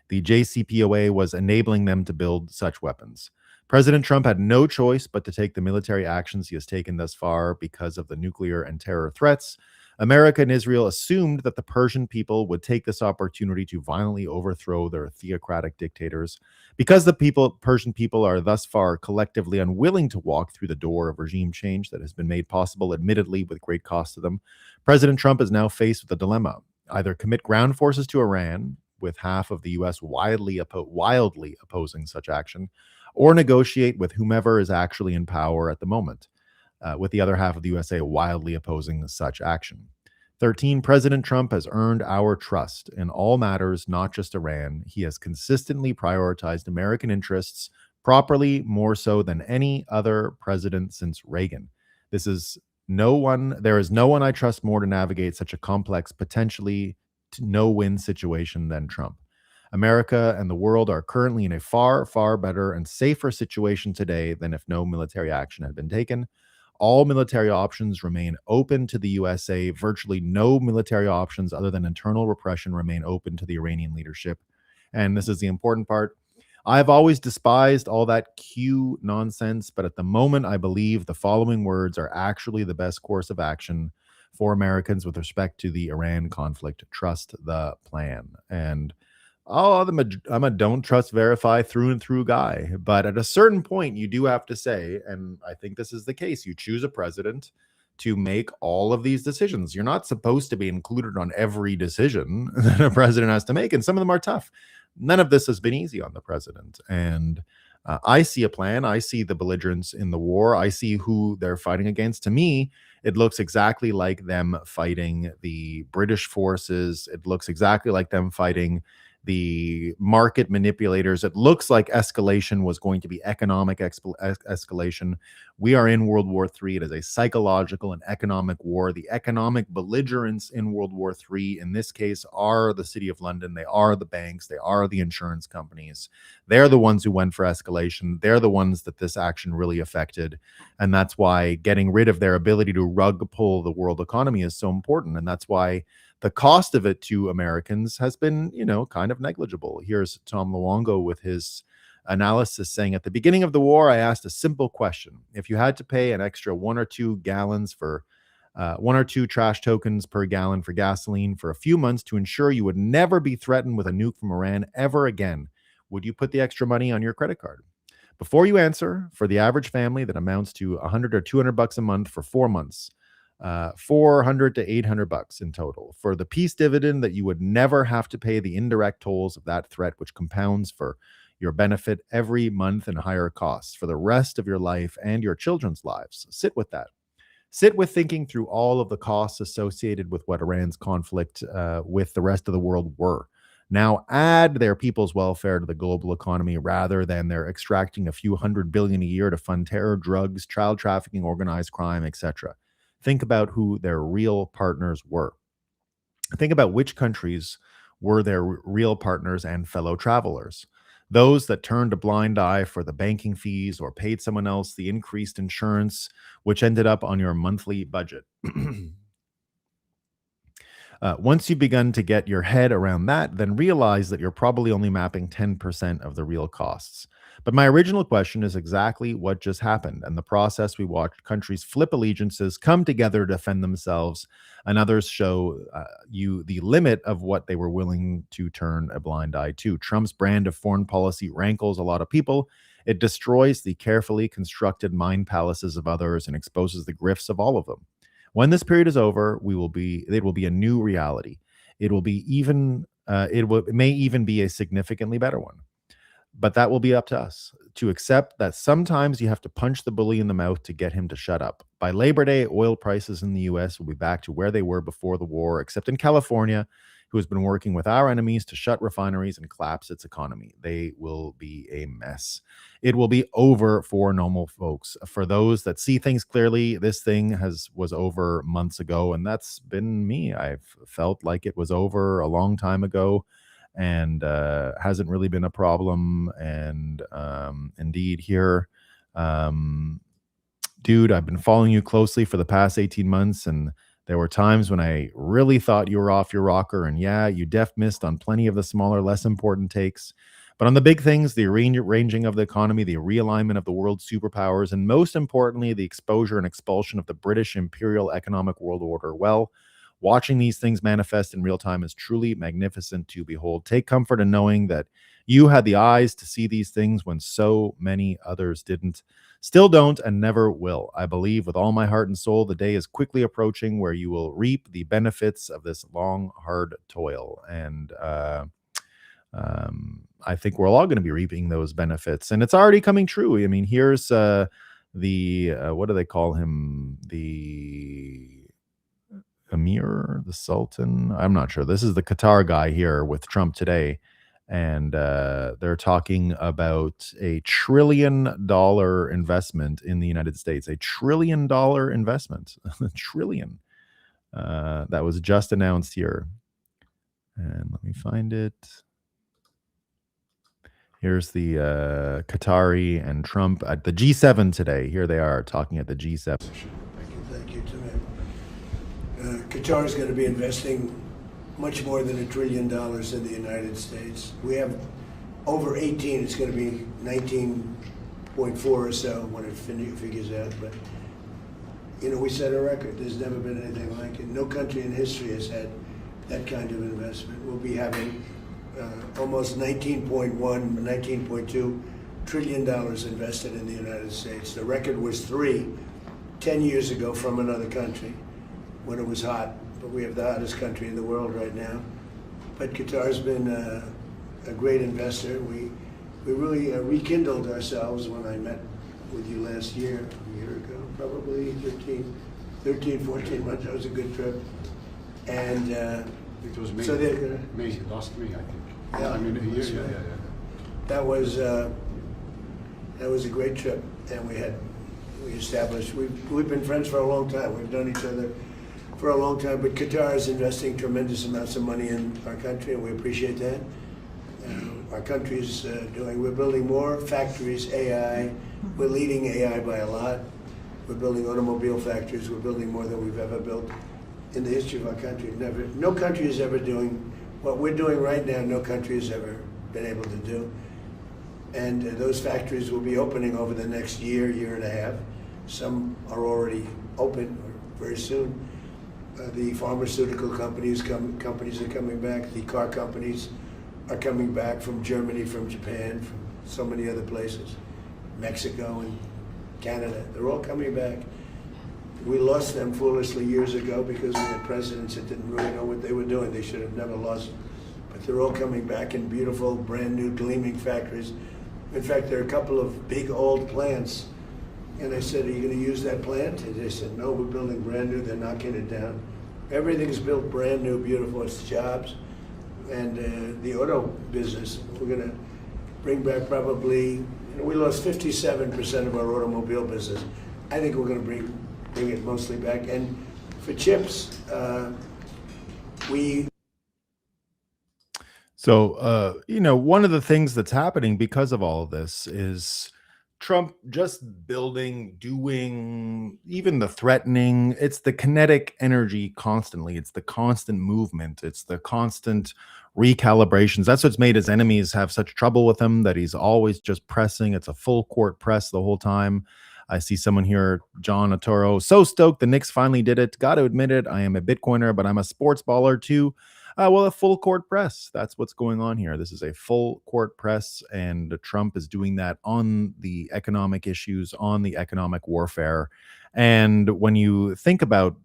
The JCPOA was enabling them to build such weapons. President Trump had no choice but to take the military actions he has taken thus far because of the nuclear and terror threats. America and Israel assumed that the Persian people would take this opportunity to violently overthrow their theocratic dictators. Because the Persian people are thus far collectively unwilling to walk through the door of regime change that has been made possible, admittedly with great cost to them, President Trump is now faced with a dilemma. Either commit ground forces to Iran, with half of the U.S. wildly opposing such action, or negotiate with whomever is actually in power at the moment, with the other half of the USA wildly opposing such action. 13, President Trump has earned our trust in all matters, not just Iran. He has consistently prioritized American interests properly, more so than any other president since Reagan. There is no one I trust more to navigate such a complex, potentially no-win situation than Trump. America and the world are currently in a far, far better and safer situation today than if no military action had been taken. All military options remain open to the USA. Virtually no military options other than internal repression remain open to the Iranian leadership. And this is the important part. I've always despised all that Q nonsense, but at the moment, I believe the following words are actually the best course of action for Americans with respect to the Iran conflict. Trust the plan. And I'm a don't trust, verify through and through guy. But at a certain point, you do have to say, and I think this is the case, you choose a president to make all of these decisions. You're not supposed to be included on every decision that a president has to make, and some of them are tough. None of this has been easy on the president. And I see a plan. I see the belligerents in the war. I see who they're fighting against. To me, it looks exactly like them fighting the British forces. It looks exactly like them fighting the market manipulators. It looks like escalation was going to be economic escalation. We are in World War III. It is a psychological and economic war. The economic belligerents in World War III, in this case, are the City of London. They are the banks. They are the insurance companies. They're the ones who went for escalation. They're the ones that this action really affected. And that's why getting rid of their ability to rug pull the world economy is so important. And that's why the cost of it to Americans has been, kind of negligible. Here's Tom Luongo with his analysis saying, at the beginning of the war, I asked a simple question. If you had to pay an extra 1 or 2 gallons for 1 or 2 trash tokens per gallon for gasoline for a few months to ensure you would never be threatened with a nuke from Iran ever again, would you put the extra money on your credit card? Before you answer, for the average family, that amounts to $100 or $200 a month for 4 months. $400 to $800 in total for the peace dividend that you would never have to pay the indirect tolls of that threat, which compounds for your benefit every month and higher costs for the rest of your life and your children's lives. Sit with that. Sit with thinking through all of the costs associated with what Iran's conflict with the rest of the world were. Now add their people's welfare to the global economy rather than they're extracting a few $100 billion a year to fund terror, drugs, child trafficking, organized crime, etc. Think about who their real partners were. Think about which countries were their real partners and fellow travelers. Those that turned a blind eye for the banking fees or paid someone else the increased insurance, which ended up on your monthly budget. Once you've begun to get your head around that, then realize that you're probably only mapping 10% of the real costs. But my original question is exactly what just happened. And the process, we watched countries flip allegiances, come together to defend themselves, and others show you the limit of what they were willing to turn a blind eye to. Trump's brand of foreign policy rankles a lot of people. It destroys the carefully constructed mind palaces of others and exposes the grifts of all of them. When this period is over, it will be a new reality. It may even be a significantly better one. But that will be up to us to accept that sometimes you have to punch the bully in the mouth to get him to shut up. By Labor Day, oil prices in the U.S. will be back to where they were before the war, except in California, who has been working with our enemies to shut refineries and collapse its economy. They will be a mess. It will be over for normal folks. For those that see things clearly, this thing was over months ago, and that's been me. I've felt like it was over a long time ago, and hasn't really been a problem. And indeed here, dude, I've been following you closely for the past 18 months, and there were times when I really thought you were off your rocker, and yeah, you missed on plenty of the smaller, less important takes. But on the big things, the rearranging of the economy, the realignment of the world's superpowers, and most importantly, the exposure and expulsion of the British imperial economic world order, well, Watching these things manifest in real time is truly magnificent to behold. Take comfort in knowing that you had the eyes to see these things when so many others didn't, still don't, and never will. I believe with all my heart and soul the day is quickly approaching where you will reap the benefits of this long, hard toil. And I think we're all going to be reaping those benefits, and it's already coming true. I mean, here's the what do they call him? The Emir, the Sultan. I'm not sure. This is the Qatar guy here with Trump today, and they're talking about a $1 trillion investment in the United States. $1 trillion investment, a trillion. That was just announced here, and let me find it. Here's the Qatari and Trump at the G7 today. Here they are talking at the G7. Thank you, Tim. Qatar is going to be investing much more than $1 trillion in the United States. We have over 18. It's going to be 19.4 or so when it figures out. But you know, we set a record. There's never been anything like it. No country in history has had that kind of investment. We'll be having almost 19.1, 19.2 trillion dollars invested in the United States. The record was 10 years ago from another country when it was hot, but we have the hottest country in the world right now. But Qatar's been a great investor. We really rekindled ourselves when I met with you last year, a year ago, probably 13, 14 months. That was a good trip. And it was May. So May, last May, I think. Yeah, I mean, a year, yeah. That was a great trip, and we established. We've been friends for a long time. We've known each other for a long time. But Qatar is investing tremendous amounts of money in our country, and we appreciate that. Our country's doing. We're building more factories, AI. We're leading AI by a lot. We're building automobile factories. We're building more than we've ever built in the history of our country. No country is ever doing what we're doing right now. No country has ever been able to do. And those factories will be opening over the next year and a half. Some are already open or very soon. The pharmaceutical companies are coming back. The car companies are coming back from Germany, from Japan, from so many other places, Mexico and Canada. They're all coming back. We lost them foolishly years ago because we had presidents that didn't really know what they were doing. They should have never lost them. But they're all coming back in beautiful, brand new, gleaming factories. In fact, there are a couple of big old plants. And I said, are you going to use that plant? And they said, no, we're building brand new. They're knocking it down. Everything's built brand new, beautiful. It's jobs. And the auto business, we're going to bring back probably, we lost 57% of our automobile business. I think we're going to bring it mostly back. And for chips, So, one of the things that's happening because of all of this is Trump just building, doing, even the threatening. It's the kinetic energy constantly. It's the constant movement. It's the constant recalibrations. That's what's made his enemies have such trouble with him, that he's always just pressing. It's a full court press the whole time. I see someone here, John Otoro, so stoked the Knicks finally did it. Got to admit it. I am a Bitcoiner, but I'm a sports baller too. Well, a full court press. That's what's going on here. This is a full court press, and Trump is doing that on the economic issues, on the economic warfare. And when you think about,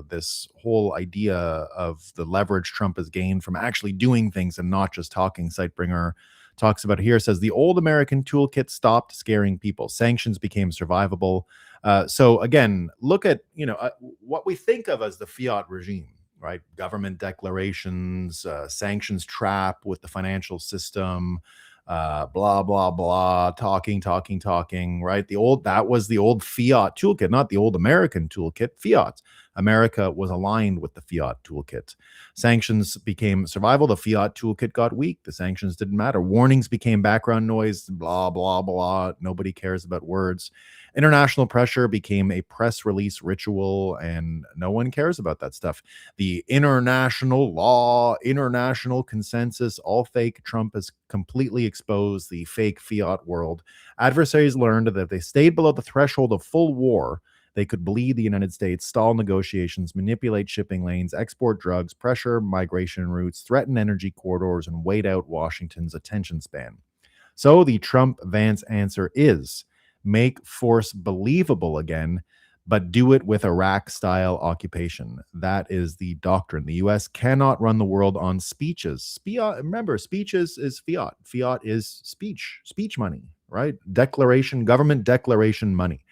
this whole idea of the leverage Trump has gained from actually doing things and not just talking, Sightbringer talks about it here, says the old American toolkit stopped scaring people. Sanctions became survivable. So again, look at, what we think of as the fiat regime, right? Government declarations, sanctions trap with the financial system, blah, blah, blah, talking, right? That was the old fiat toolkit, not the old American toolkit, fiat. America was aligned with the fiat toolkit. Sanctions became survival. The fiat toolkit got weak. The sanctions didn't matter. Warnings became background noise, blah, blah, blah. Nobody cares about words. International pressure became a press release ritual, and no one cares about that stuff. The international law, international consensus, all fake. Trump has completely exposed the fake fiat world. Adversaries learned that if they stayed below the threshold of full war, They could bleed the United States, stall negotiations, manipulate shipping lanes, export drugs, pressure migration routes, threaten energy corridors, and wait out Washington's attention span. So the Trump-Vance answer is make force believable again, but do it with Iraq-style occupation. That is the doctrine. The U.S. cannot run the world on speeches. Remember, speeches is fiat. Fiat is speech money, right? Government declaration money.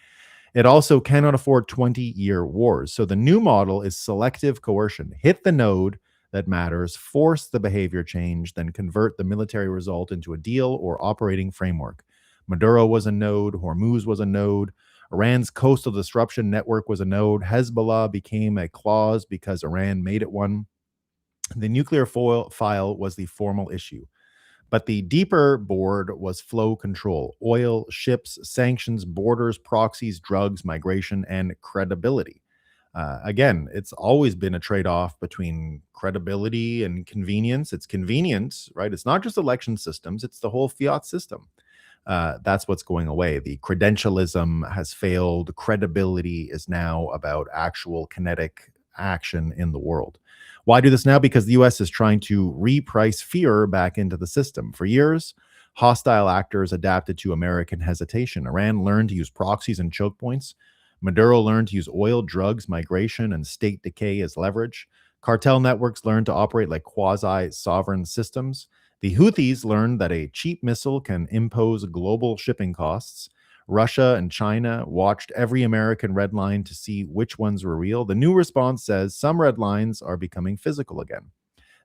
It also cannot afford 20-year wars. So the new model is selective coercion. Hit the node that matters, force the behavior change, then convert the military result into a deal or operating framework. Maduro was a node. Hormuz was a node. Iran's coastal disruption network was a node. Hezbollah became a clause because Iran made it one. The nuclear file was the formal issue. But the deeper board was flow control, oil, ships, sanctions, borders, proxies, drugs, migration, and credibility. Again, it's always been a trade-off between credibility and convenience. It's convenience, right? It's not just election systems, it's the whole fiat system. That's what's going away. The credentialism has failed. Credibility is now about actual kinetic action in the world. Why do this now? Because the US is trying to reprice fear back into the system. For years, hostile actors adapted to American hesitation. Iran learned to use proxies and choke points. Maduro learned to use oil, drugs, migration, and state decay as leverage. Cartel networks learned to operate like quasi-sovereign systems. The Houthis learned that a cheap missile can impose global shipping costs. Russia and China watched every American red line to see which ones were real. The new response says some red lines are becoming physical again.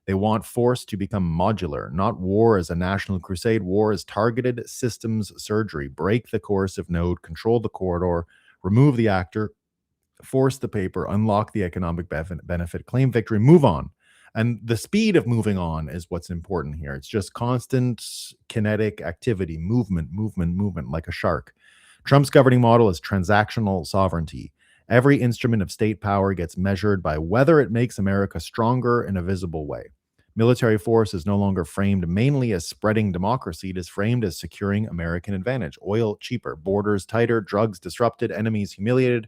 They want force to become modular, not war as a national crusade. War as targeted systems surgery. Break the coercive node, control the corridor, remove the actor, force the paper, unlock the economic benefit, claim victory, move on. And the speed of moving on is what's important here. It's just constant kinetic activity, movement, like a shark. Trump's governing model is transactional sovereignty. Every instrument of state power gets measured by whether it makes America stronger in a visible way. Military force is no longer framed mainly as spreading democracy. It is framed as securing American advantage. Oil cheaper, borders tighter, drugs disrupted, enemies humiliated,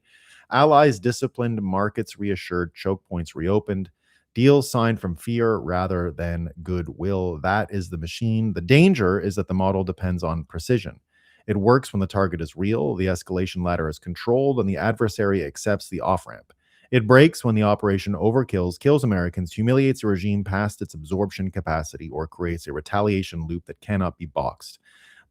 allies disciplined, markets reassured, choke points reopened. Deals signed from fear rather than goodwill. That is the machine. The danger is that the model depends on precision. It works when the target is real, the escalation ladder is controlled, and the adversary accepts the off-ramp. It breaks when the operation overkills, kills Americans, humiliates a regime past its absorption capacity, or creates a retaliation loop that cannot be boxed.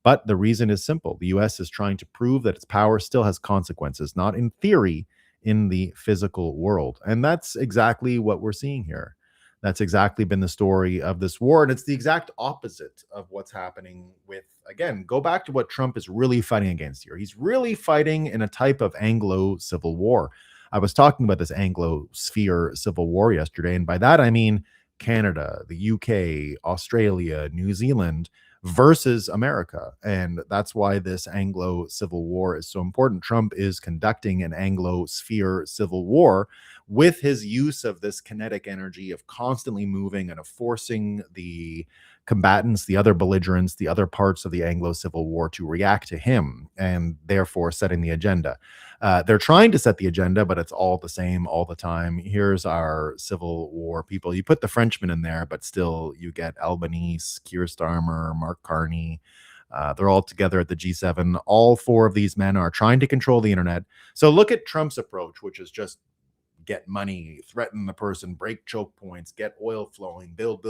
But the reason is simple. The U.S. is trying to prove that its power still has consequences, not in theory, in the physical world. And that's exactly what we're seeing here. That's exactly been the story of this war. And it's the exact opposite of what's happening with, again, go back to what Trump is really fighting against here. He's really fighting in a type of Anglo-Civil War. I was talking about this Anglo-sphere civil war yesterday. And by that, I mean Canada, the UK, Australia, New Zealand, versus America. And that's why this Anglo Civil War is so important. Trump is conducting an Anglo sphere civil war with his use of this kinetic energy of constantly moving and of forcing the combatants, the other belligerents, the other parts of the Anglo Civil War to react to him, and therefore setting the agenda. They're trying to set the agenda, but it's all the same all the time. Here's our Civil War people. You put the Frenchmen in there, but still you get Albanese, Keir Starmer, Mark Carney. They're all together at the G7. All four of these men are trying to control the internet. So look at Trump's approach, which is just get money, threaten the person, break choke points, get oil flowing, build,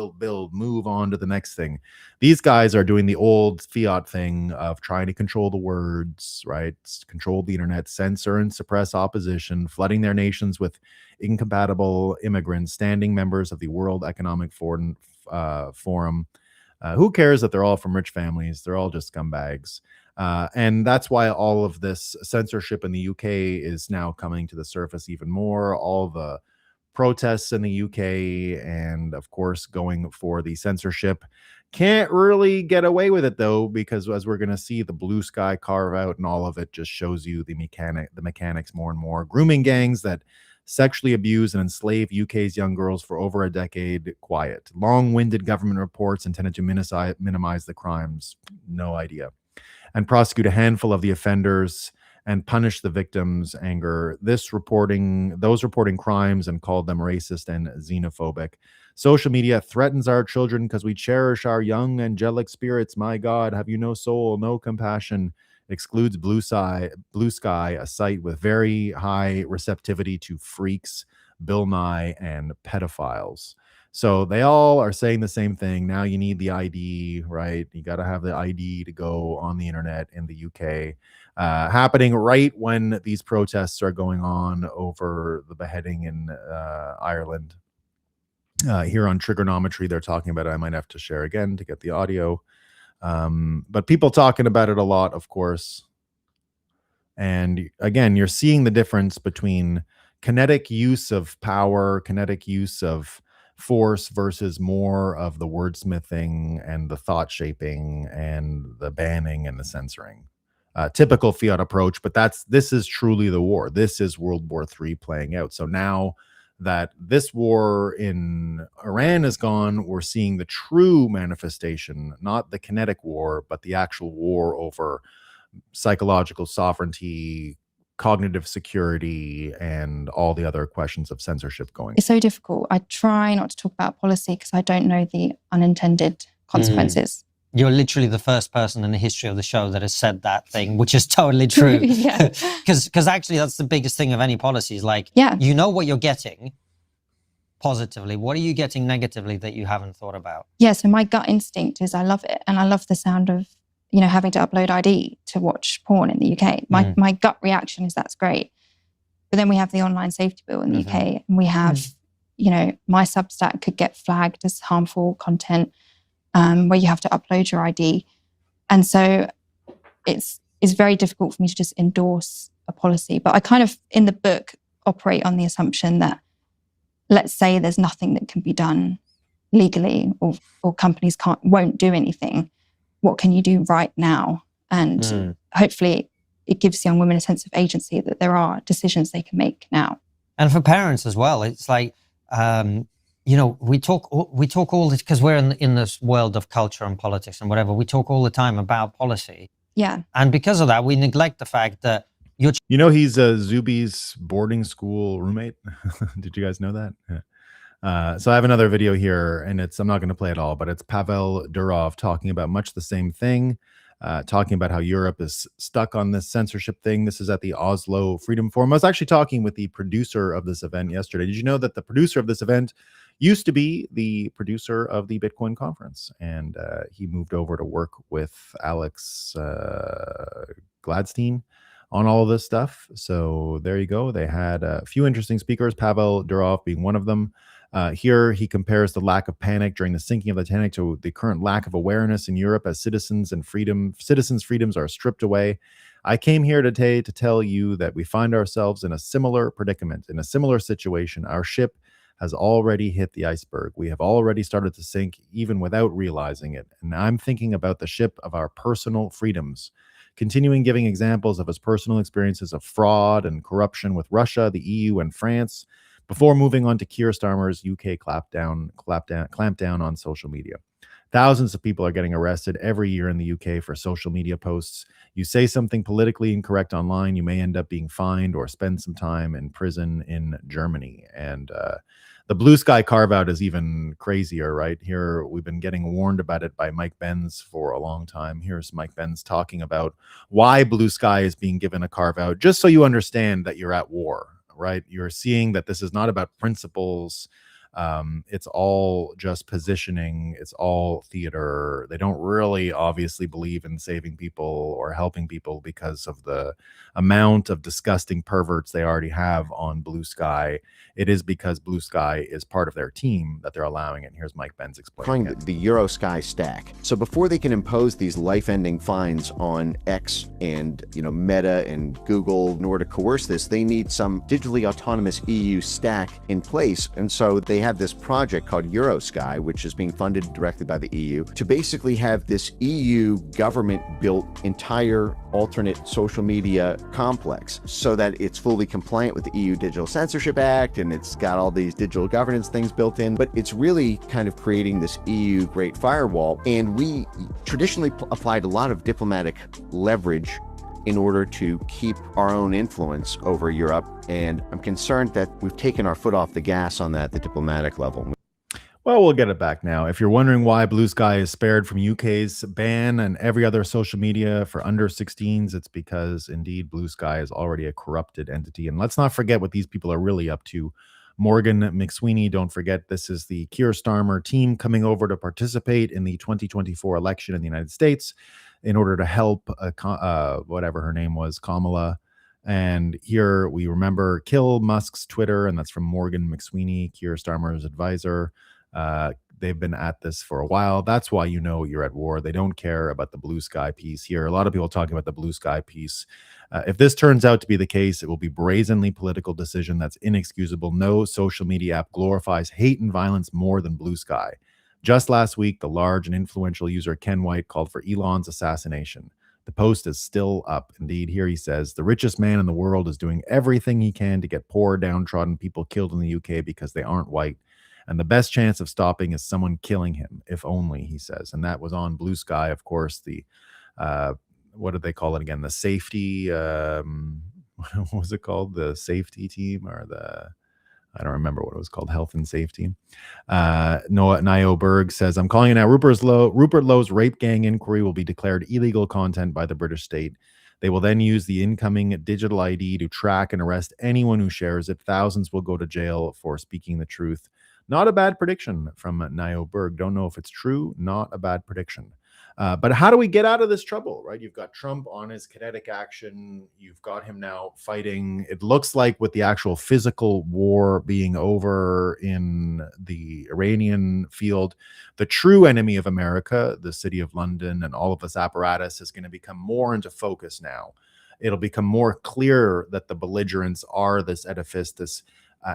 move on to the next thing. These guys are doing the old fiat thing of trying to control the words, right? Control the internet, censor and suppress opposition, flooding their nations with incompatible immigrants, standing members of the World Economic Forum. Who cares that they're all from rich families? They're all just scumbags. And that's why all of this censorship in the UK is now coming to the surface even more. All the protests in the UK and, of course, going for the censorship. Can't really get away with it, though, because as we're going to see, the blue sky carve out and all of it just shows you the mechanics more and more. Grooming gangs that sexually abuse and enslave UK's young girls for over a decade. Quiet. Long-winded government reports intended to minimize the crimes. No idea. And prosecute a handful of the offenders and punish the victims' anger. Those reporting crimes and called them racist and xenophobic. Social media threatens our children because we cherish our young angelic spirits. My God, have you no soul, no compassion? Excludes Blue Sky, a site with very high receptivity to freaks, Bill Nye, and pedophiles. So they all are saying the same thing. Now you need the ID, right? You got to have the ID to go on the internet in the UK. Happening right when these protests are going on over the beheading in Ireland. Here on Trigonometry, they're talking about it. I might have to share again to get the audio. But people talking about it a lot, of course. And again, you're seeing the difference between kinetic use of power, kinetic use of force versus more of the wordsmithing and the thought shaping and the banning and the censoring. Typical fiat approach, but this is truly the war. This is World War III playing out. So now that this war in Iran is gone, we're seeing the true manifestation, not the kinetic war, but the actual war over psychological sovereignty, cognitive security, and all the other questions of censorship going. It's so difficult. I try not to talk about policy because I don't know the unintended consequences. You're literally the first person in the history of the show that has said that thing, which is totally true. Yeah. Because actually that's the biggest thing of any policy is like, Yeah. you know what you're getting positively. What are you getting negatively that you haven't thought about? Yeah, so my gut instinct is I love it. And I love the sound of, you know, having to upload ID to watch porn in the UK. My gut reaction is that's great. But then we have the online safety bill in the UK, and we have, you know, my Substack could get flagged as harmful content, where you have to upload your ID. And so it's very difficult for me to just endorse a policy. But I kind of, in the book, operate on the assumption that, let's say there's nothing that can be done legally, or companies won't do anything. What can you do right now? And hopefully it gives young women a sense of agency that there are decisions they can make now. And for parents as well, it's like, you know, we talk all this because we're in this world of culture and politics and whatever. We talk all the time about policy. Yeah. And because of that, we neglect the fact that you know, he's Zuby's boarding school roommate. Did you guys know that? Yeah. So I have another video here, and I'm not going to play it all, but it's Pavel Durov talking about much the same thing, talking about how Europe is stuck on this censorship thing. This is at the Oslo Freedom Forum. I was actually talking with the producer of this event yesterday. Did you know that the producer of this event used to be the producer of the Bitcoin conference, and he moved over to work with Alex Gladstein on all of this stuff. So there you go. They had a few interesting speakers, Pavel Durov being one of them. Here he compares the lack of panic during the sinking of the Titanic to the current lack of awareness in Europe as citizens' freedoms are stripped away. I came here today to tell you that we find ourselves in a similar predicament, in a similar situation. Our ship has already hit the iceberg. We have already started to sink even without realizing it. And I'm thinking about the ship of our personal freedoms. Continuing giving examples of his personal experiences of fraud and corruption with Russia, the EU, and France, before moving on to Keir Starmer's UK clampdown on social media. Thousands of people are getting arrested every year in the UK for social media posts. You say something politically incorrect online, you may end up being fined or spend some time in prison in Germany. And the Blue Sky carve-out is even crazier, right? Here, we've been getting warned about it by Mike Benz for a long time. Here's Mike Benz talking about why Blue Sky is being given a carve-out, just so you understand that you're at war, right? You're seeing that this is not about principles. It's all just positioning. It's all theater. They don't really obviously believe in saving people or helping people because of the amount of disgusting perverts they already have on Blue Sky. It is because Blue Sky is part of their team that they're allowing it. And here's Mike Benz explaining it. The Euro Sky stack. So before they can impose these life-ending fines on X and Meta and Google, in order to coerce this, they need some digitally autonomous EU stack in place. And so they have this project called Euro Sky, which is being funded directly by the EU, to basically have this EU government-built entire alternate social media complex so that it's fully compliant with the EU Digital Censorship Act, and it's got all these digital governance things built in, but it's really kind of creating this EU Great Firewall. And we traditionally applied a lot of diplomatic leverage in order to keep our own influence over Europe. And I'm concerned that we've taken our foot off the gas on that, the diplomatic level. Well, we'll get it back now. If you're wondering why Blue Sky is spared from UK's ban and every other social media for under 16s, it's because indeed Blue Sky is already a corrupted entity. And let's not forget what these people are really up to. Morgan McSweeney, don't forget, this is the Keir Starmer team coming over to participate in the 2024 election in the United States in order to help whatever her name was, Kamala. And here we remember kill Musk's Twitter, and that's from Morgan McSweeney, Keir Starmer's advisor. They've been at this for a while. That's why you know you're at war. They don't care about the Blue Sky piece here. A lot of people talking about the Blue Sky piece. If this turns out to be the case, it will be brazenly political decision that's inexcusable. No social media app glorifies hate and violence more than Blue Sky. Just last week, the large and influential user Ken White called for Elon's assassination. The post is still up. Indeed, here he says, the richest man in the world is doing everything he can to get poor, downtrodden people killed in the UK because they aren't white. And the best chance of stopping is someone killing him, if only, he says. And that was on Blue Sky, of course, the, what did they call it again? The safety, what was it called? The safety team or the... I don't remember what it was called, health and safety. Nio Berg says, I'm calling it now. Rupert Lowe's rape gang inquiry will be declared illegal content by the British state. They will then use the incoming digital ID to track and arrest anyone who shares it. Thousands will go to jail for speaking the truth. Not a bad prediction from Nio Berg. Don't know if it's true. Not a bad prediction. But how do we get out of this trouble, right? You've got Trump on his kinetic action. You've got him now fighting. It looks like with the actual physical war being over in the Iranian field, the true enemy of America, the city of London and all of this apparatus, is going to become more into focus now. It'll become more clear that the belligerents are this edifice, this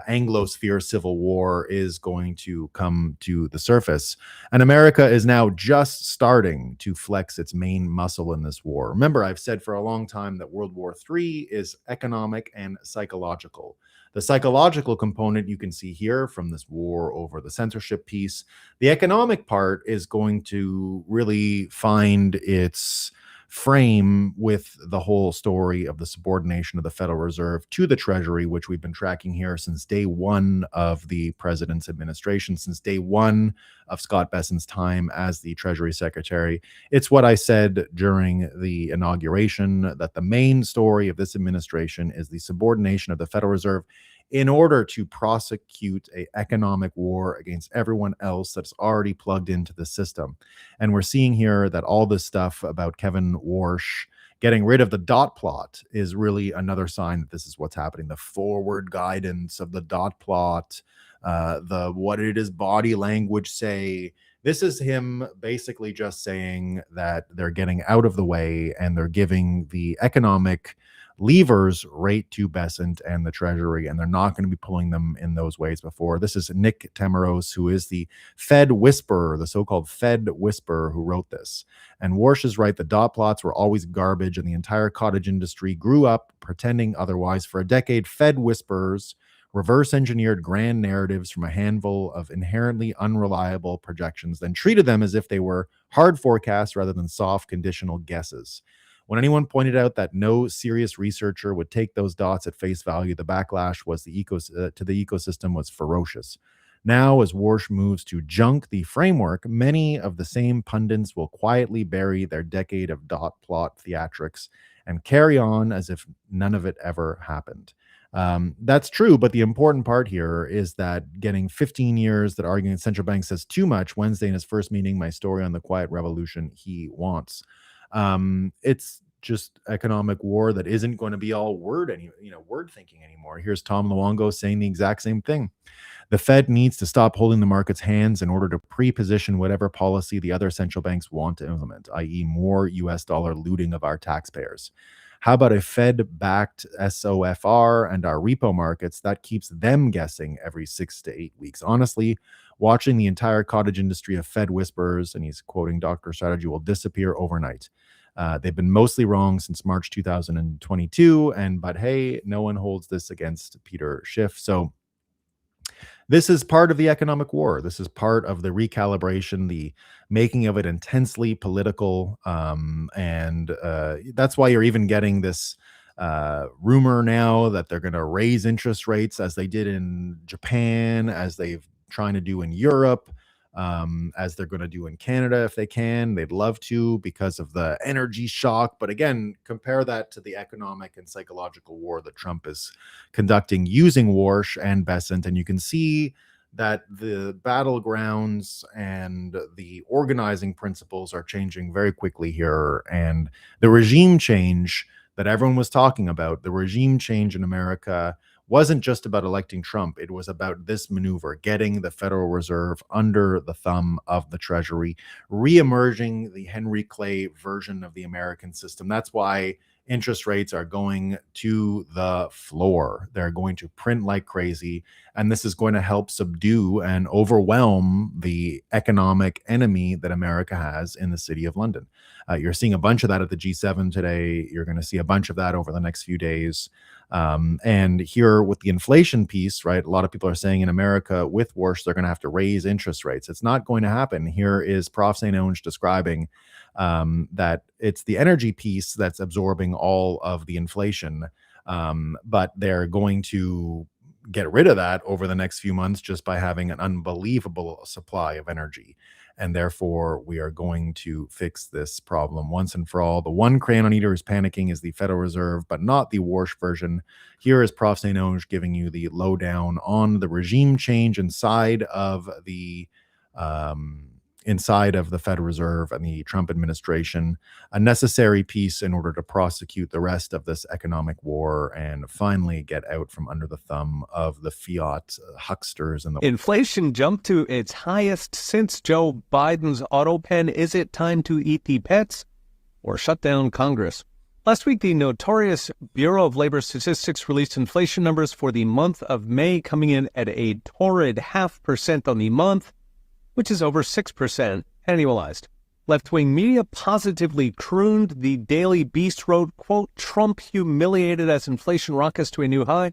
Anglosphere civil war is going to come to the surface. And America is now just starting to flex its main muscle in this war. Remember, I've said for a long time that World War III is economic and psychological. The psychological component you can see here from this war over the censorship piece. The economic part is going to really find its frame with the whole story of the subordination of the Federal Reserve to the Treasury, which we've been tracking here since day one of the president's administration, since day one of Scott Bessent's time as the Treasury Secretary. It's what I said during the inauguration, that the main story of this administration is the subordination of the Federal Reserve in order to prosecute an economic war against everyone else that's already plugged into the system. And we're seeing here that all this stuff about Kevin Warsh getting rid of the dot plot is really another sign that this is what's happening. The forward guidance of the dot plot, the what did his body language say? This is him basically just saying that they're getting out of the way and they're giving the economic levers right to Bessent and the Treasury, and they're not going to be pulling them in those ways before. This is Nick Temeros, who is the Fed whisperer, the so-called Fed whisperer, who wrote this. And Warsh is right. The dot plots were always garbage, and the entire cottage industry grew up pretending otherwise. For a decade, Fed whisperers reverse engineered grand narratives from a handful of inherently unreliable projections, then treated them as if they were hard forecasts rather than soft conditional guesses. When anyone pointed out that no serious researcher would take those dots at face value, the backlash was to the ecosystem was ferocious. Now, as Warsh moves to junk the framework, many of the same pundits will quietly bury their decade of dot plot theatrics and carry on as if none of it ever happened. That's true, but the important part here is that getting 15 years that arguing central bank says too much Wednesday in his first meeting, my story on the quiet revolution he wants. It's just economic war that isn't going to be all word thinking anymore. Here's Tom Luongo saying the exact same thing. The Fed needs to stop holding the market's hands in order to pre-position whatever policy the other central banks want to implement, i.e. more US dollar looting of our taxpayers. How about a Fed-backed SOFR and our repo markets? That keeps them guessing every 6 to 8 weeks. Honestly, watching the entire cottage industry of Fed whisperers, and he's quoting Dr. Strategy, will disappear overnight. They've been mostly wrong since March 2022, but hey, no one holds this against Peter Schiff. So this is part of the economic war. This is part of the recalibration, the making of it intensely political. And that's why you're even getting this rumor now that they're going to raise interest rates as they did in Japan, as they've trying to do in Europe, as they're going to do in Canada if they can. They'd love to because of the energy shock. But again, compare that to the economic and psychological war that Trump is conducting using Warsh and Besant, and you can see that the battlegrounds and the organizing principles are changing very quickly here. And the regime change that everyone was talking about, the regime change in America, wasn't just about electing Trump. It was about this maneuver, getting the Federal Reserve under the thumb of the Treasury, re-emerging the Henry Clay version of the American system. That's why interest rates are going to the floor. They're going to print like crazy, and this is going to help subdue and overwhelm the economic enemy that America has in the City of London. You're seeing a bunch of that at the G7 today. You're going to see a bunch of that over the next few days. And here with the inflation piece, right, a lot of people are saying in America with Warsh, they're going to have to raise interest rates. It's not going to happen. Here is Prof. St. Onge describing that it's the energy piece that's absorbing all of the inflation, but they're going to get rid of that over the next few months just by having an unbelievable supply of energy. And therefore, we are going to fix this problem once and for all. The one crayon eater who's panicking is the Federal Reserve, but not the Warsh version. Here is Prof. St. Onge giving you the lowdown on the regime change inside of the Federal Reserve and the Trump administration, a necessary piece in order to prosecute the rest of this economic war and finally get out from under the thumb of the fiat hucksters. And inflation jumped to its highest since Joe Biden's auto pen. Is it time to eat the pets or shut down Congress? Last week, the notorious Bureau of Labor Statistics released inflation numbers for the month of May, coming in at a torrid 0.5% on the month, which is over 6% annualized. Left-wing media positively crooned. The Daily Beast wrote, quote, Trump humiliated as inflation rockets to a new high.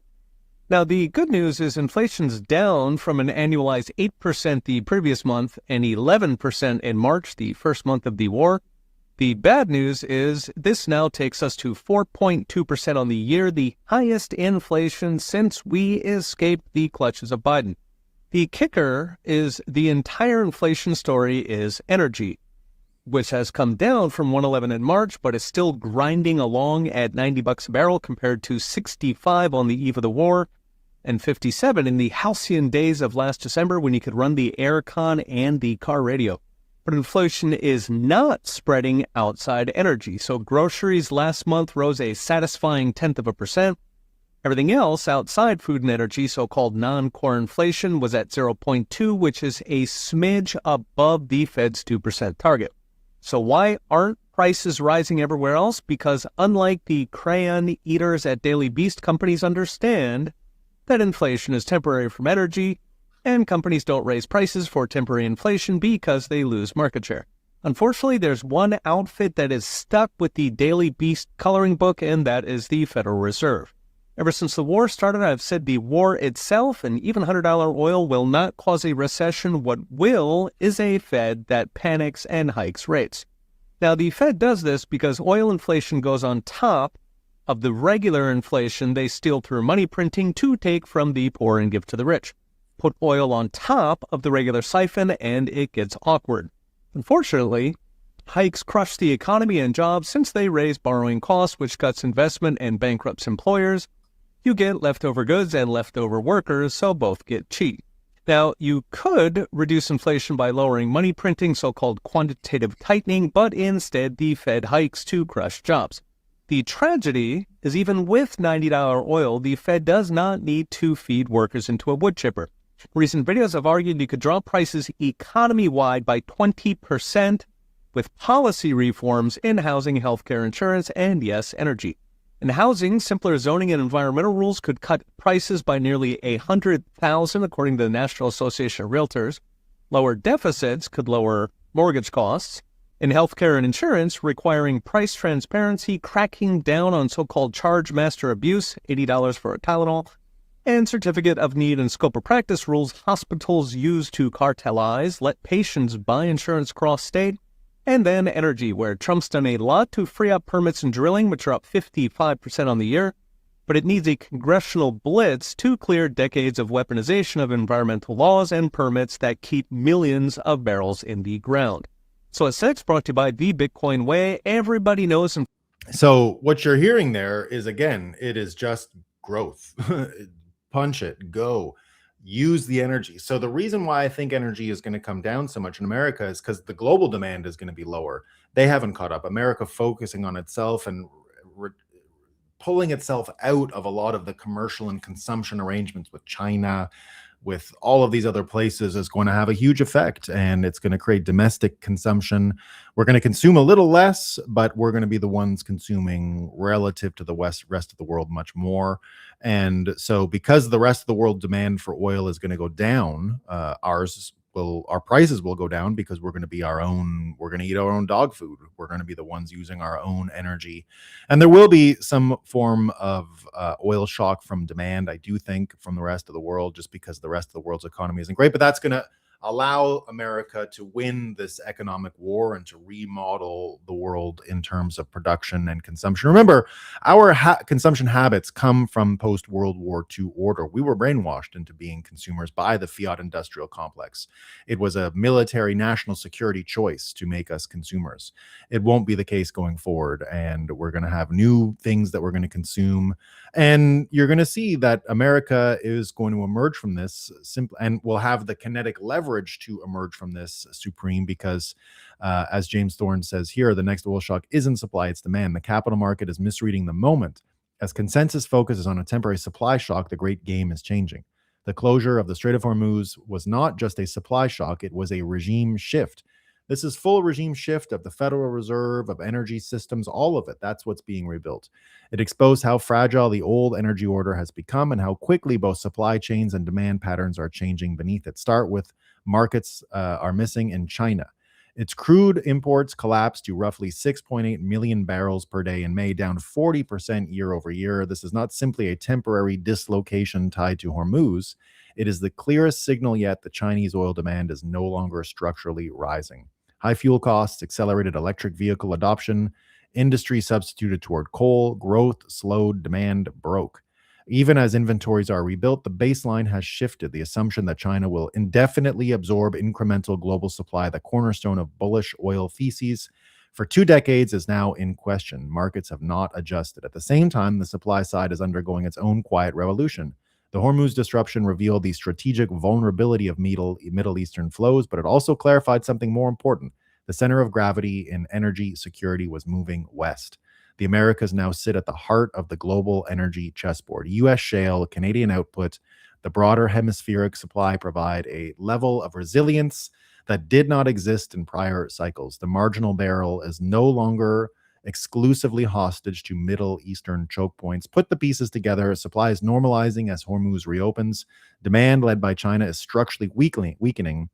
Now, the good news is inflation's down from an annualized 8% the previous month and 11% in March, the first month of the war. The bad news is this now takes us to 4.2% on the year, the highest inflation since we escaped the clutches of Biden. The kicker is the entire inflation story is energy, which has come down from 111 in March, but is still grinding along at $90 a barrel compared to 65 on the eve of the war and 57 in the halcyon days of last December when you could run the aircon and the car radio. But inflation is not spreading outside energy. So groceries last month rose a satisfying 0.1%. Everything else outside food and energy, so-called non-core inflation, was at 0.2, which is a smidge above the Fed's 2% target. So why aren't prices rising everywhere else? Because unlike the crayon eaters at Daily Beast, companies understand that inflation is temporary from energy, and companies don't raise prices for temporary inflation because they lose market share. Unfortunately, there's one outfit that is stuck with the Daily Beast coloring book, and that is the Federal Reserve. Ever since the war started, I've said the war itself and even $100 oil will not cause a recession. What will is a Fed that panics and hikes rates. Now, the Fed does this because oil inflation goes on top of the regular inflation they steal through money printing to take from the poor and give to the rich. Put oil on top of the regular siphon and it gets awkward. Unfortunately, hikes crush the economy and jobs since they raise borrowing costs, which cuts investment and bankrupts employers. You get leftover goods and leftover workers, so both get cheap. Now, you could reduce inflation by lowering money printing, so-called quantitative tightening, but instead the Fed hikes to crush jobs. The tragedy is even with $90 oil, the Fed does not need to feed workers into a wood chipper. Recent videos have argued you could drop prices economy-wide by 20% with policy reforms in housing, healthcare, insurance, and yes, energy. In housing, simpler zoning and environmental rules could cut prices by nearly $100,000, according to the National Association of Realtors. Lower deficits could lower mortgage costs. In healthcare and insurance, requiring price transparency, cracking down on so-called charge master abuse, $80 for a Tylenol, and Certificate of Need and Scope of Practice rules hospitals use to cartelize, let patients buy insurance cross-state, and then energy, where Trump's done a lot to free up permits and drilling, which are up 55% on the year, but it needs a congressional blitz to clear decades of weaponization of environmental laws and permits that keep millions of barrels in the ground. So at 6, brought to you by The Bitcoin Way, everybody knows. So what you're hearing there is, again, it is just growth. Punch it, go, use the energy. So the reason why I think energy is going to come down so much in America is because the global demand is going to be lower. They haven't caught up. America focusing on itself and pulling itself out of a lot of the commercial and consumption arrangements with China, with all of these other places, is going to have a huge effect, and it's going to create domestic consumption. We're going to consume a little less, but we're going to be the ones consuming relative to the rest of the world much more. And so because the rest of the world demand for oil is going to go down, our prices will go down, because we're going to be we're going to eat our own dog food. We're going to be the ones using our own energy. And there will be some form of oil shock from demand, I do think, from the rest of the world, just because the rest of the world's economy isn't great. But that's going to allow America to win this economic war and to remodel the world in terms of production and consumption. Remember, our consumption habits come from post-World War II order. We were brainwashed into being consumers by the fiat industrial complex. It was a military national security choice to make us consumers. It won't be the case going forward, and we're going to have new things that we're going to consume. And you're going to see that America is going to emerge from this and will have the kinetic leverage to emerge from this supreme, because as James Thorne says here, the next oil shock isn't supply, it's demand. The capital market is misreading the moment. As consensus focuses on a temporary supply shock, the great game is changing. The closure of the Strait of Hormuz was not just a supply shock, it was a regime shift. This is full regime shift of the Federal Reserve, of energy systems, all of it. That's what's being rebuilt. It exposed how fragile the old energy order has become and how quickly both supply chains and demand patterns are changing beneath it. Start with markets are missing in China. Its crude imports collapsed to roughly 6.8 million barrels per day in May, down 40% year over year. This is not simply a temporary dislocation tied to Hormuz. It is the clearest signal yet that Chinese oil demand is no longer structurally rising. High fuel costs, accelerated electric vehicle adoption, industry substituted toward coal, growth slowed, demand broke. Even as inventories are rebuilt, the baseline has shifted. The assumption that China will indefinitely absorb incremental global supply, the cornerstone of bullish oil theses, for 2 decades is now in question. Markets have not adjusted. At the same time, the supply side is undergoing its own quiet revolution. The Hormuz disruption revealed the strategic vulnerability of Middle Eastern flows, but it also clarified something more important. The center of gravity in energy security was moving west. The Americas now sit at the heart of the global energy chessboard. U.S. shale, Canadian output, the broader hemispheric supply provide a level of resilience that did not exist in prior cycles. The marginal barrel is no longer exclusively hostage to Middle Eastern choke points. Put the pieces together. Supply is normalizing as Hormuz reopens. Demand, led by China, is structurally weakening.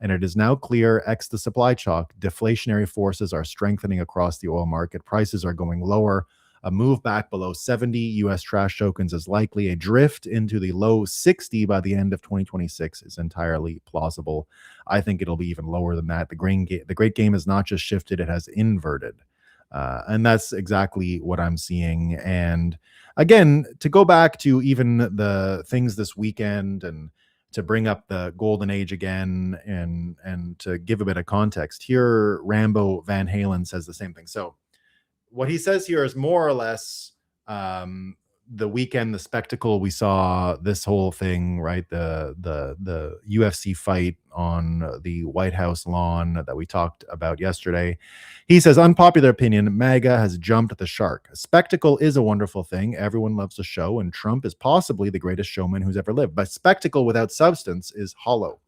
And it is now clear, ex the supply shock, deflationary forces are strengthening across the oil market. Prices are going lower. A move back below 70 U.S. trash tokens is likely. A drift into the low 60 by the end of 2026 is entirely plausible. I think it'll be even lower than that. The great game has not just shifted, it has inverted. And that's exactly what I'm seeing. And again, to go back to even the things this weekend and to bring up the golden age again and to give a bit of context, here Rambo Van Halen says the same thing. So what he says here is more or less the weekend, the spectacle we saw, this whole thing, right? The UFC fight on the White House lawn that we talked about yesterday. He says, unpopular opinion, MAGA has jumped the shark. A spectacle is a wonderful thing. Everyone loves a show, and Trump is possibly the greatest showman who's ever lived. But spectacle without substance is hollow.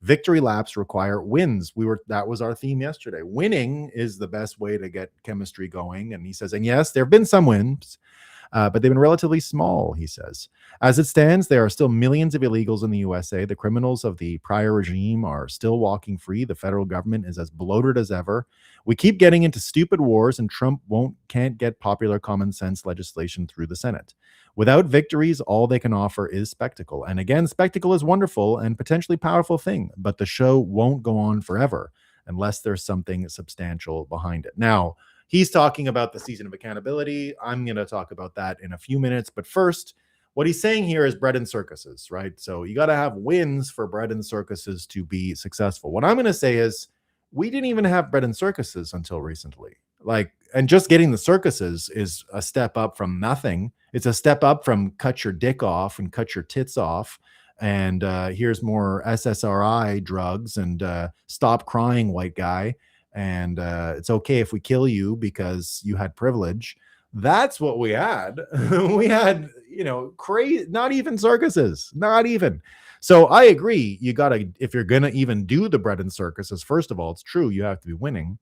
Victory laps require wins. That was our theme yesterday. Winning is the best way to get chemistry going. And he says, and yes, there have been some wins, but they've been relatively small, he says. As it stands, there are still millions of illegals in the USA. The criminals of the prior regime are still walking free. The federal government is as bloated as ever. We keep getting into stupid wars, and Trump can't get popular common sense legislation through the Senate. Without victories, all they can offer is spectacle. And again, spectacle is wonderful and potentially powerful thing, but the show won't go on forever unless there's something substantial behind it. Now, he's talking about the season of accountability. I'm going to talk about that in a few minutes. But first, what he's saying here is bread and circuses, right? So you got to have wins for bread and circuses to be successful. What I'm going to say is we didn't even have bread and circuses until recently. And just getting the circuses is a step up from nothing. It's a step up from cut your dick off and cut your tits off. And here's more SSRI drugs and stop crying, white guy. And it's okay if we kill you because you had privilege. That's what we had. We had, crazy, not even circuses, not even. So I agree. You got to, if you're going to even do the bread and circuses, first of all, it's true. You have to be winning.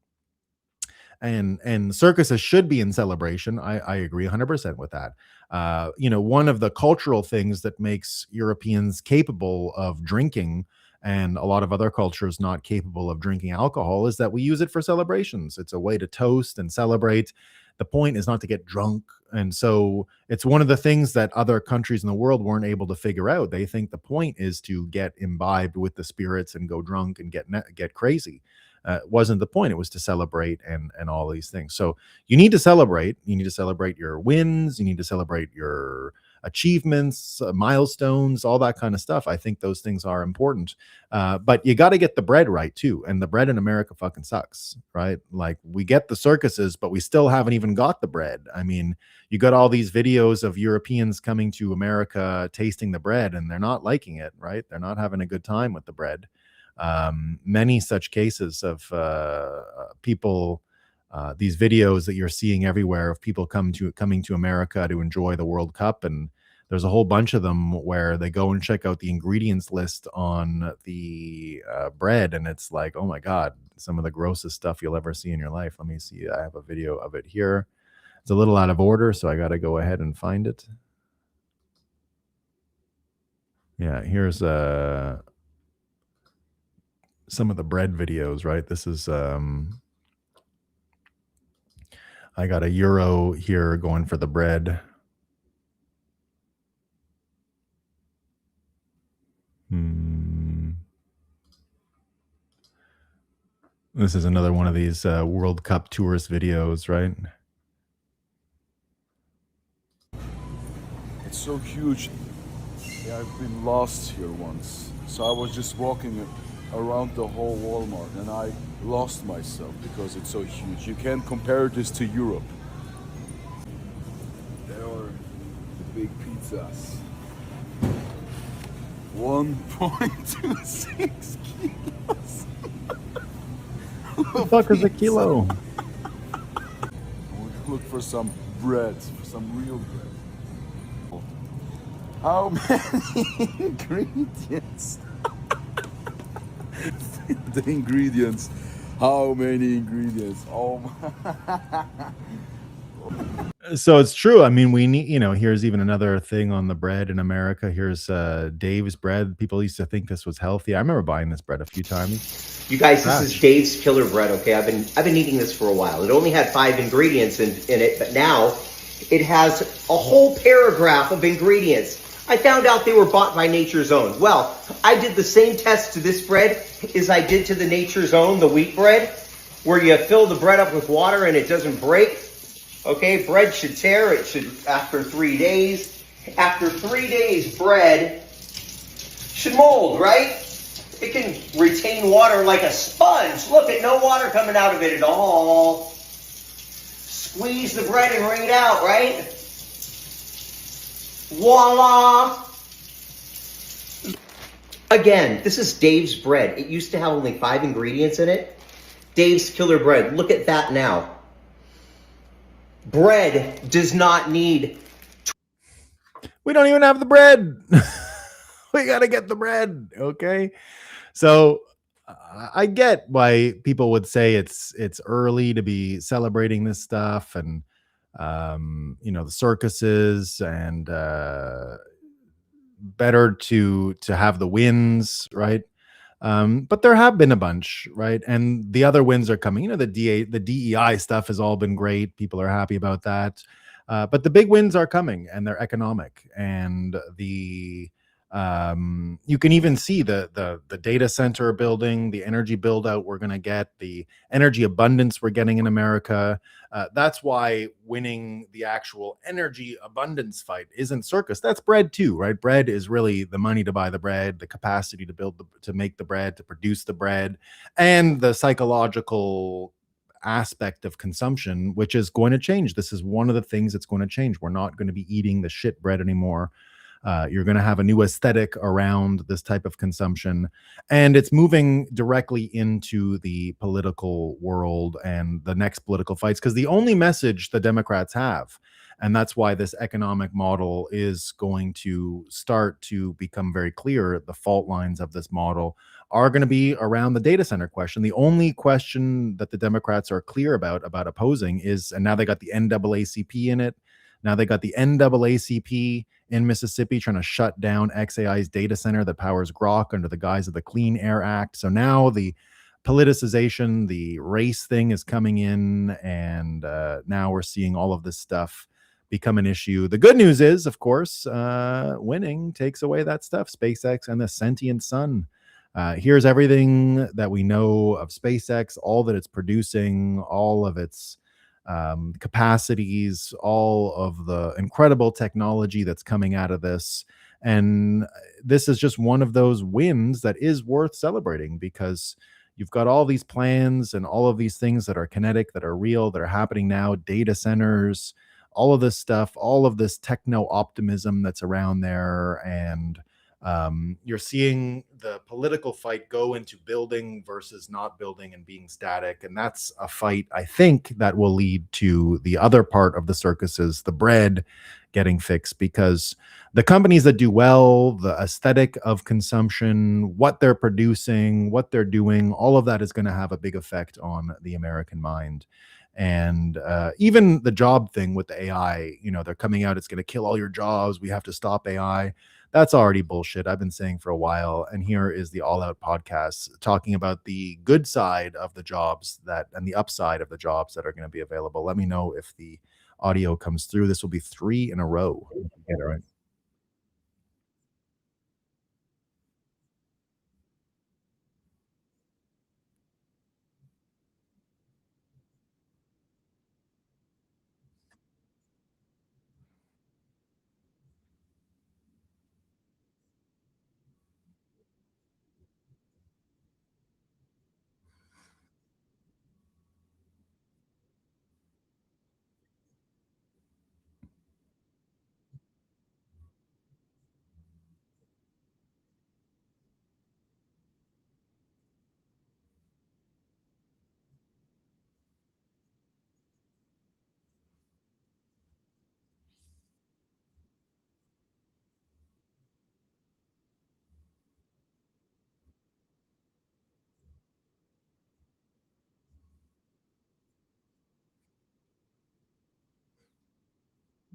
And circuses should be in celebration. I agree 100% with that. One of the cultural things that makes Europeans capable of drinking and a lot of other cultures not capable of drinking alcohol is that we use it for celebrations. It's a way to toast and celebrate. The point is not to get drunk. And so it's one of the things that other countries in the world weren't able to figure out. They think the point is to get imbibed with the spirits and go drunk and get crazy. Wasn't the point. It was to celebrate and all these things. So you need to celebrate. You need to celebrate your wins. You need to celebrate your achievements, milestones, all that kind of stuff. I think those things are important. But you got to get the bread right too. And the bread in America fucking sucks, right? Like we get the circuses, but we still haven't even got the bread. I mean, you got all these videos of Europeans coming to America, tasting the bread, and they're not liking it, right? They're not having a good time with the bread. Many such cases of people, these videos that you're seeing everywhere of people coming to America to enjoy the World Cup, and there's a whole bunch of them where they go and check out the ingredients list on the bread, and it's like, oh my God, some of the grossest stuff you'll ever see in your life. Let me see. I have a video of it here. It's a little out of order, so I got to go ahead and find it. Yeah, here's some of the bread videos, right? This is I got a euro here going for the bread. This is another one of these World Cup tourist videos, right? It's so huge. Yeah, I've been lost here once. So I was just walking around the whole Walmart and I lost myself because it's so huge. You can't compare this to Europe. There are the big pizzas. 1.26 kilos. What the fuck is a kilo? We look for some bread, for some real bread. How many ingredients? The ingredients. How many ingredients? Oh my. So it's true. I mean, we need, here's even another thing on the bread in America. Here's Dave's bread. People used to think this was healthy. I remember buying this bread a few times. You guys, this is Dave's Killer Bread, okay? I've been eating this for a while. It only had 5 ingredients in it, but now it has a whole paragraph of ingredients. I found out they were bought by Nature's Own. Well, I did the same test to this bread as I did to the Nature's Own, the wheat bread, where you fill the bread up with water and it doesn't break. Okay, bread should tear. It should, after 3 days. After 3 days, bread should mold, right? It can retain water like a sponge. Look at no water coming out of it at all. Squeeze the bread and wring it out, right? Voila! Again, this is Dave's bread. It used to have only 5 ingredients in it. Dave's Killer Bread. Look at that now. Bread does not need... We don't even have the bread. We got to get the bread, okay? So I get why people would say it's early to be celebrating this stuff, and the circuses, and better to have the wins, right? But there have been a bunch, right? And the other wins are coming. The DEI stuff has all been great. People are happy about that. But the big wins are coming, and they're economic. And you can even see the data center building, the energy build out we're going to get, the energy abundance we're getting in America. That's why winning the actual energy abundance fight isn't circus. That's bread too, right? Bread is really the money to buy the bread, the capacity to make the bread, to produce the bread, and the psychological aspect of consumption, which is going to change. This is one of the things that's going to change. We're not going to be eating the shit bread anymore. You're going to have a new aesthetic around this type of consumption, and it's moving directly into the political world and the next political fights, because the only message the Democrats have, and that's why this economic model is going to start to become very clear, the fault lines of this model are going to be around the data center question. The only question that the Democrats are clear about opposing is, and now they got the NAACP in it, now they got the NAACP in Mississippi trying to shut down XAI's data center that powers Grok under the guise of the Clean Air Act. So now the politicization, the race thing is coming in, and now we're seeing all of this stuff become an issue. The good news is, of course, winning takes away that stuff. SpaceX and the sentient sun. Here's everything that we know of SpaceX, all that it's producing, all of its capacities, all of the incredible technology that's coming out of this. And this is just one of those wins that is worth celebrating, because you've got all these plans and all of these things that are kinetic, that are real, that are happening now, data centers, all of this stuff, all of this techno optimism that's around there. And you're seeing the political fight go into building versus not building and being static. And that's a fight, I think, that will lead to the other part of the circuses, the bread getting fixed, because the companies that do well, the aesthetic of consumption, what they're producing, what they're doing, all of that is going to have a big effect on the American mind. And even the job thing with the AI, they're coming out, it's going to kill all your jobs, we have to stop AI. That's already bullshit. I've been saying for a while. And here is the All Out podcast talking about the good side of the jobs and the upside of the jobs that are going to be available. Let me know if the audio comes through. This will be 3 in a row. Get it right.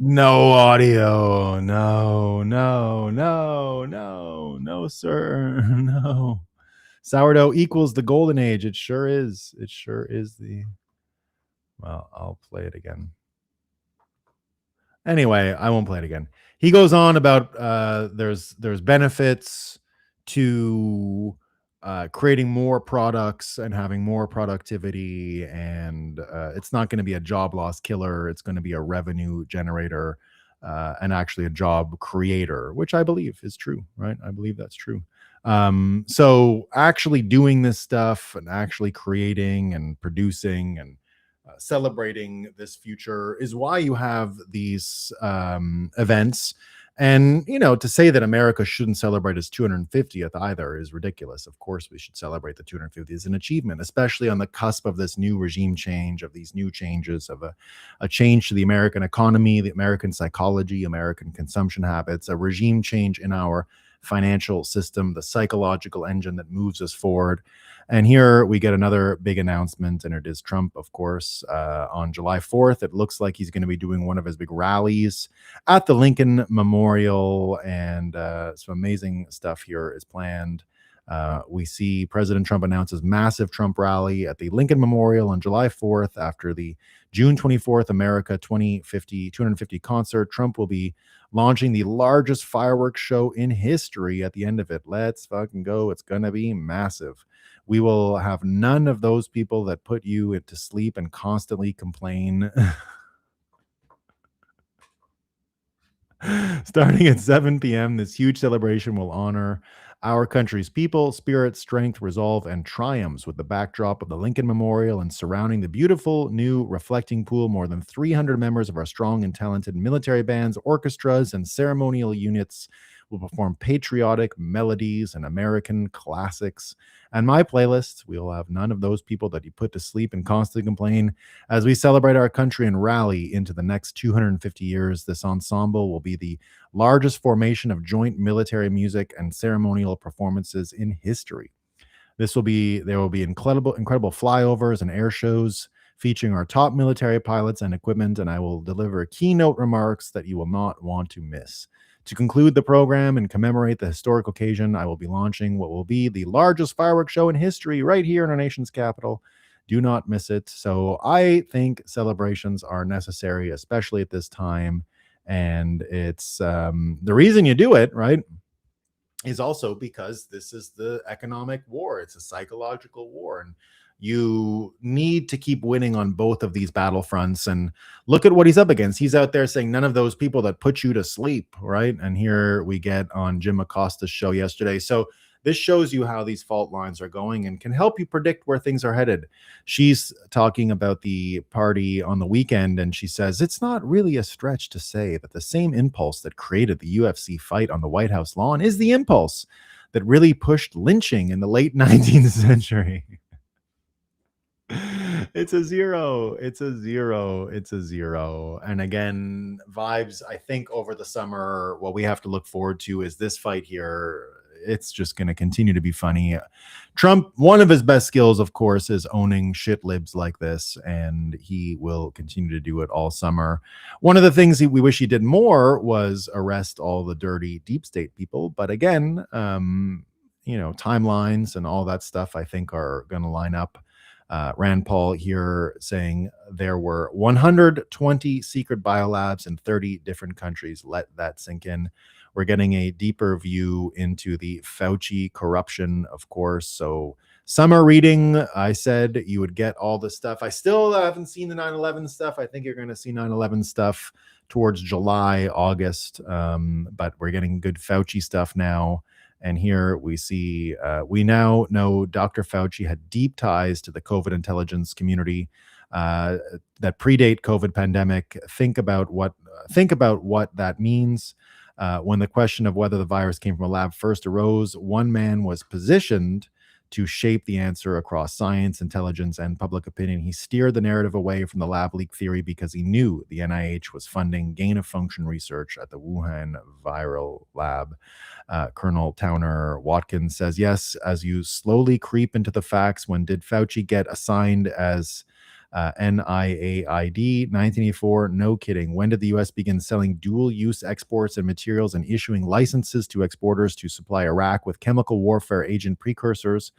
No audio. No, sir. No. Sourdough equals the golden age. It sure is. It sure is well, I'll play it again. Anyway, I won't play it again. He goes on about there's benefits to creating more products and having more productivity, and it's not going to be a job loss killer. It's going to be a revenue generator and actually a job creator, which I believe is true, right? I believe that's true. So actually doing this stuff and actually creating and producing and celebrating this future is why you have these events. And, to say that America shouldn't celebrate its 250th either is ridiculous. Of course, we should celebrate the 250th as an achievement, especially on the cusp of this new regime change, of these new changes, of a change to the American economy, the American psychology, American consumption habits, a regime change in our financial system, the psychological engine that moves us forward. And here we get another big announcement, and it is Trump, of course, on July 4th. It looks like he's going to be doing one of his big rallies at the Lincoln Memorial, and some amazing stuff here is planned. We see President Trump announces massive Trump rally at the Lincoln Memorial on July 4th after the June 24th America 250 concert. Trump will be launching the largest fireworks show in history at the end of it. Let's fucking go. It's going to be massive. We will have none of those people that put you to sleep and constantly complain. Starting at 7 p.m., this huge celebration will honor our country's people, spirit, strength, resolve, and triumphs with the backdrop of the Lincoln Memorial and surrounding the beautiful new reflecting pool. More than 300 members of our strong and talented military bands, orchestras, and ceremonial units will perform patriotic melodies and American classics. And my playlist, we will have none of those people that you put to sleep and constantly complain as we celebrate our country and rally into the next 250 years. This ensemble will be the largest formation of joint military music and ceremonial performances in history. There will be incredible flyovers and air shows featuring our top military pilots and equipment, and I will deliver keynote remarks that you will not want to miss. To conclude the program and commemorate the historic occasion, I will be launching what will be the largest fireworks show in history right here in our nation's capital. Do not miss it. So I think celebrations are necessary, especially at this time. And it's the reason you do it, right, is also because this is the economic war. It's a psychological war. And you need to keep winning on both of these battlefronts. And look at what he's up against. He's out there saying none of those people that put you to sleep, right? And here we get on Jim Acosta's show yesterday. So this shows you how these fault lines are going and can help you predict where things are headed. She's talking about the party on the weekend, and she says it's not really a stretch to say that the same impulse that created the UFC fight on the White House lawn is the impulse that really pushed lynching in the late 19th century. It's a zero. It's a zero. It's a zero. And again, vibes, I think over the summer, what we have to look forward to is this fight here. It's just going to continue to be funny. Trump, one of his best skills, of course, is owning shit libs like this, and he will continue to do it all summer. One of the things we wish he did more was arrest all the dirty deep state people. But again, timelines and all that stuff, I think, are going to line up. Rand Paul here saying there were 120 secret biolabs in 30 different countries. Let that sink in. We're getting a deeper view into the Fauci corruption, of course. So summer reading, I said you would get all the stuff. I still haven't seen the 9/11 stuff. I think you're going to see 9/11 stuff towards July, August. But we're getting good Fauci stuff now. And here we see, we now know Dr. Fauci had deep ties to the COVID intelligence community that predate COVID pandemic. Think about what that means. When the question of whether the virus came from a lab first arose, one man was positioned to shape the answer across science, intelligence, and public opinion. He steered the narrative away from the lab leak theory because he knew the NIH was funding gain-of-function research at the Wuhan viral lab. Colonel Towner Watkins says, yes, as you slowly creep into the facts, when did Fauci get assigned as NIAID? 1984? No kidding. When did the U.S. begin selling dual-use exports and materials and issuing licenses to exporters to supply Iraq with chemical warfare agent precursors,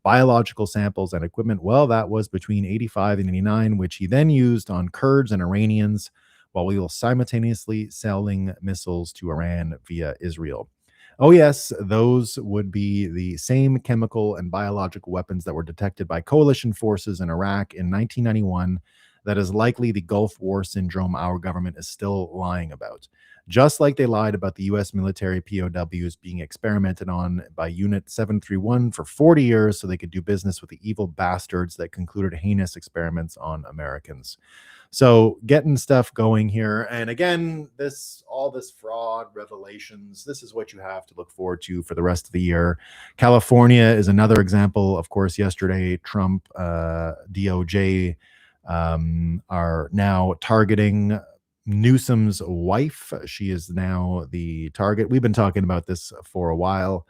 biological samples, and equipment? Well, that was between 85 and 89, which he then used on Kurds and Iranians, while we were simultaneously selling missiles to Iran via Israel. Oh, yes, those would be the same chemical and biological weapons that were detected by coalition forces in Iraq in 1991. That is likely the Gulf War syndrome our government is still lying about. Just like they lied about the U.S. military POWs being experimented on by Unit 731 for 40 years so they could do business with the evil bastards that concluded heinous experiments on Americans. So getting stuff going here. And again, all this fraud, revelations, this is what you have to look forward to for the rest of the year. California is another example. Of course, yesterday, Trump, DOJ are now targeting Newsom's wife. She is now the target. We've been talking about this for a while.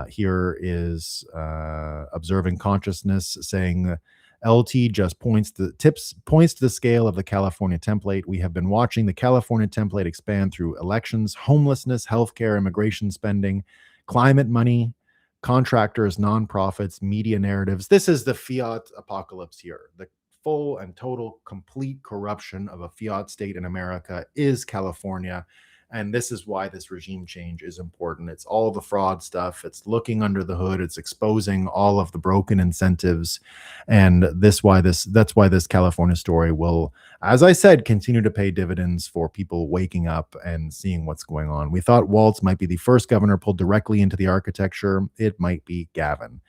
Here is Observing Consciousness saying, LT just points to the scale of the California template. We have been watching the California template expand through elections, homelessness, healthcare, immigration spending, climate money, contractors, nonprofits, media narratives. This is the fiat apocalypse here. The full and total complete corruption of a fiat state in America is California. And this is why this regime change is important. It's all the fraud stuff. It's looking under the hood. It's exposing all of the broken incentives. And that's why this California story will, as I said, continue to pay dividends for people waking up and seeing what's going on. We thought Walz might be the first governor pulled directly into the architecture. It might be Gavin.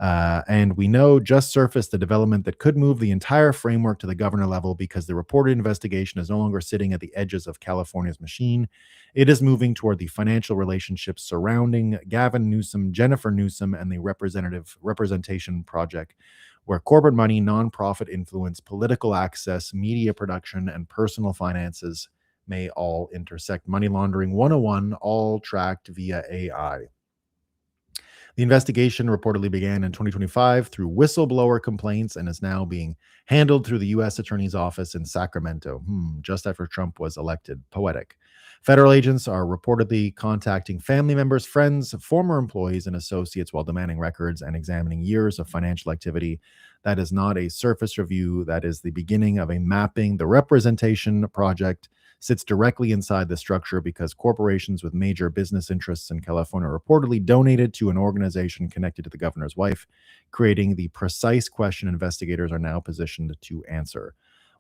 And we know just surfaced the development that could move the entire framework to the governor level because the reported investigation is no longer sitting at the edges of California's machine. It is moving toward the financial relationships surrounding Gavin Newsom, Jennifer Newsom, and the Representation Project, where corporate money, nonprofit influence, political access, media production, and personal finances may all intersect. Money Laundering 101, all tracked via AI. The investigation reportedly began in 2025 through whistleblower complaints and is now being handled through the U.S. Attorney's Office in Sacramento, just after Trump was elected. Poetic. Federal agents are reportedly contacting family members, friends, former employees, and associates while demanding records and examining years of financial activity. That is not a surface review. That is the beginning of a mapping. The Representation Project sits directly inside the structure because corporations with major business interests in California reportedly donated to an organization connected to the governor's wife, creating the precise question investigators are now positioned to answer.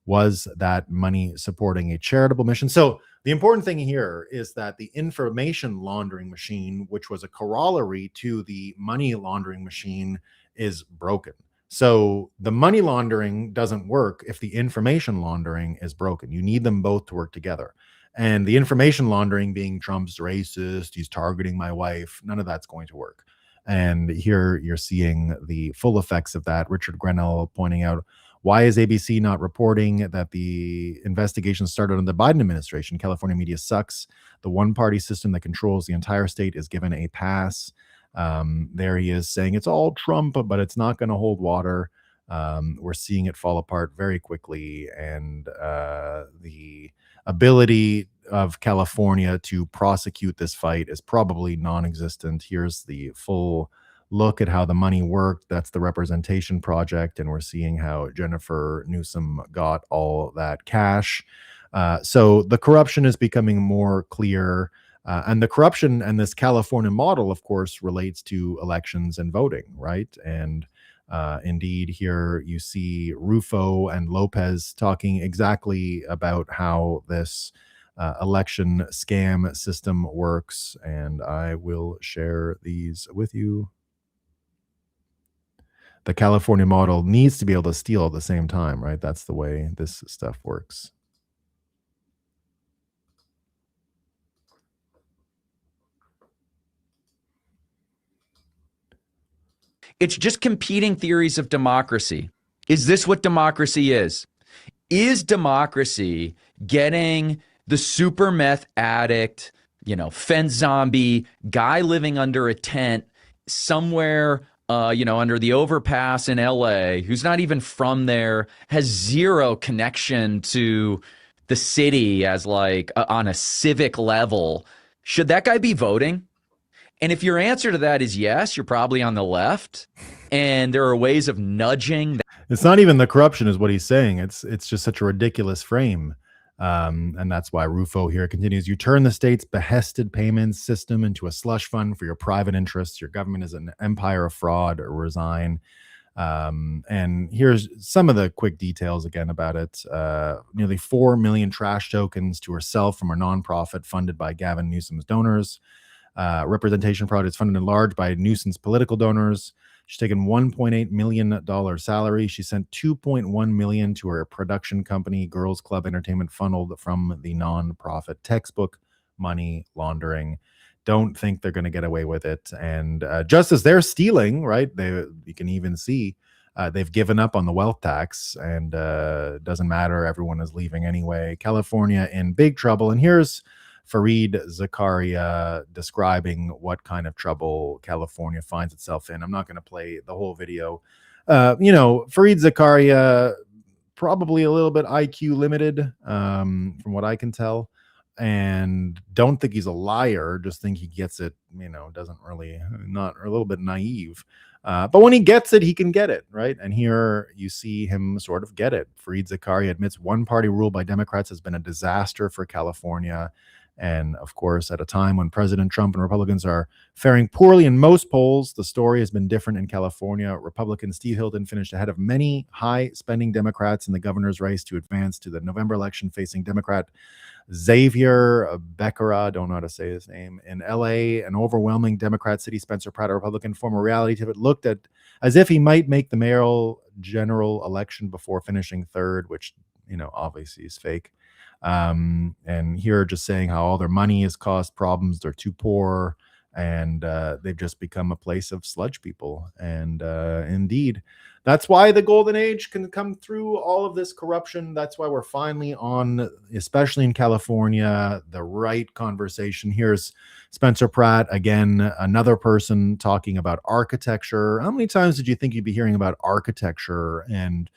Was that money supporting a charitable mission? So the important thing here is that the information laundering machine, which was a corollary to the money laundering machine, is broken. So the money laundering doesn't work if the information laundering is broken. You need them both to work together. And the information laundering being Trump's racist, he's targeting my wife, none of that's going to work. And here you're seeing the full effects of that. Richard Grenell pointing out, why is ABC not reporting that the investigation started under the Biden administration? California media sucks. The one-party system that controls the entire state is given a pass. There he is saying it's all Trump, but it's not going to hold water. We're seeing it fall apart very quickly. And the ability of California to prosecute this fight is probably non-existent. Here's the full look at how the money worked. That's the Representation Project. And we're seeing how Jennifer Newsom got all that cash. So the corruption is becoming more clear. And the corruption and this California model, of course, relates to elections and voting, right? And indeed, here you see Rufo and Lopez talking exactly about how this election scam system works. And I will share these with you. The California model needs to be able to steal at the same time, right? That's the way this stuff works. It's just competing theories of democracy. Is this what democracy is? Is democracy getting the super meth addict, fence zombie guy living under a tent somewhere, under the overpass in LA, who's not even from there, has zero connection to the city as on a civic level? Should that guy be voting? And if your answer to that is yes, you're probably on the left, and there are ways of nudging. It's not even the corruption is what he's saying. It's just such a ridiculous frame. And that's why Rufo here continues. You turn the state's behested payments system into a slush fund for your private interests. Your government is an empire of fraud, or resign. And here's some of the quick details again about it. Nearly 4 million trash tokens to herself from her nonprofit funded by Gavin Newsom's donors. Representation projects funded in large by Newsom's political donors. She's taken $1.8 million salary. She sent $2.1 million to her production company, Girls Club Entertainment, funneled from the nonprofit. Textbook money laundering. Don't think they're going to get away with it. And just as they're stealing, right? You can even see They've given up on the wealth tax, and it doesn't matter. Everyone is leaving anyway. California in big trouble. And here's Fareed Zakaria describing what kind of trouble California finds itself in. I'm not going to play the whole video. Fareed Zakaria, probably a little bit IQ limited, from what I can tell. And don't think he's a liar, just think he gets it, doesn't really, not a little bit naive. But when he gets it, he can get it, right? And here you see him sort of get it. Fareed Zakaria admits one-party rule by Democrats has been a disaster for California. And of course, at a time when President Trump and Republicans are faring poorly in most polls, the story has been different in California. Republican Steve Hilton finished ahead of many high-spending Democrats in the governor's race to advance to the November election, facing Democrat Xavier Becerra, don't know how to say his name. In LA, an overwhelming Democrat city, Spencer Pratt, a Republican former reality TV, looked at as if he might make the mayoral general election before finishing third, which, obviously is fake. And here just saying how all their money has caused problems. They're too poor, and they've just become a place of sludge people. And indeed, that's why the golden age can come through all of this corruption. That's why we're finally on, especially in California, the right conversation. Here's Spencer Pratt, again, another person talking about architecture. How many times did you think you'd be hearing about architecture and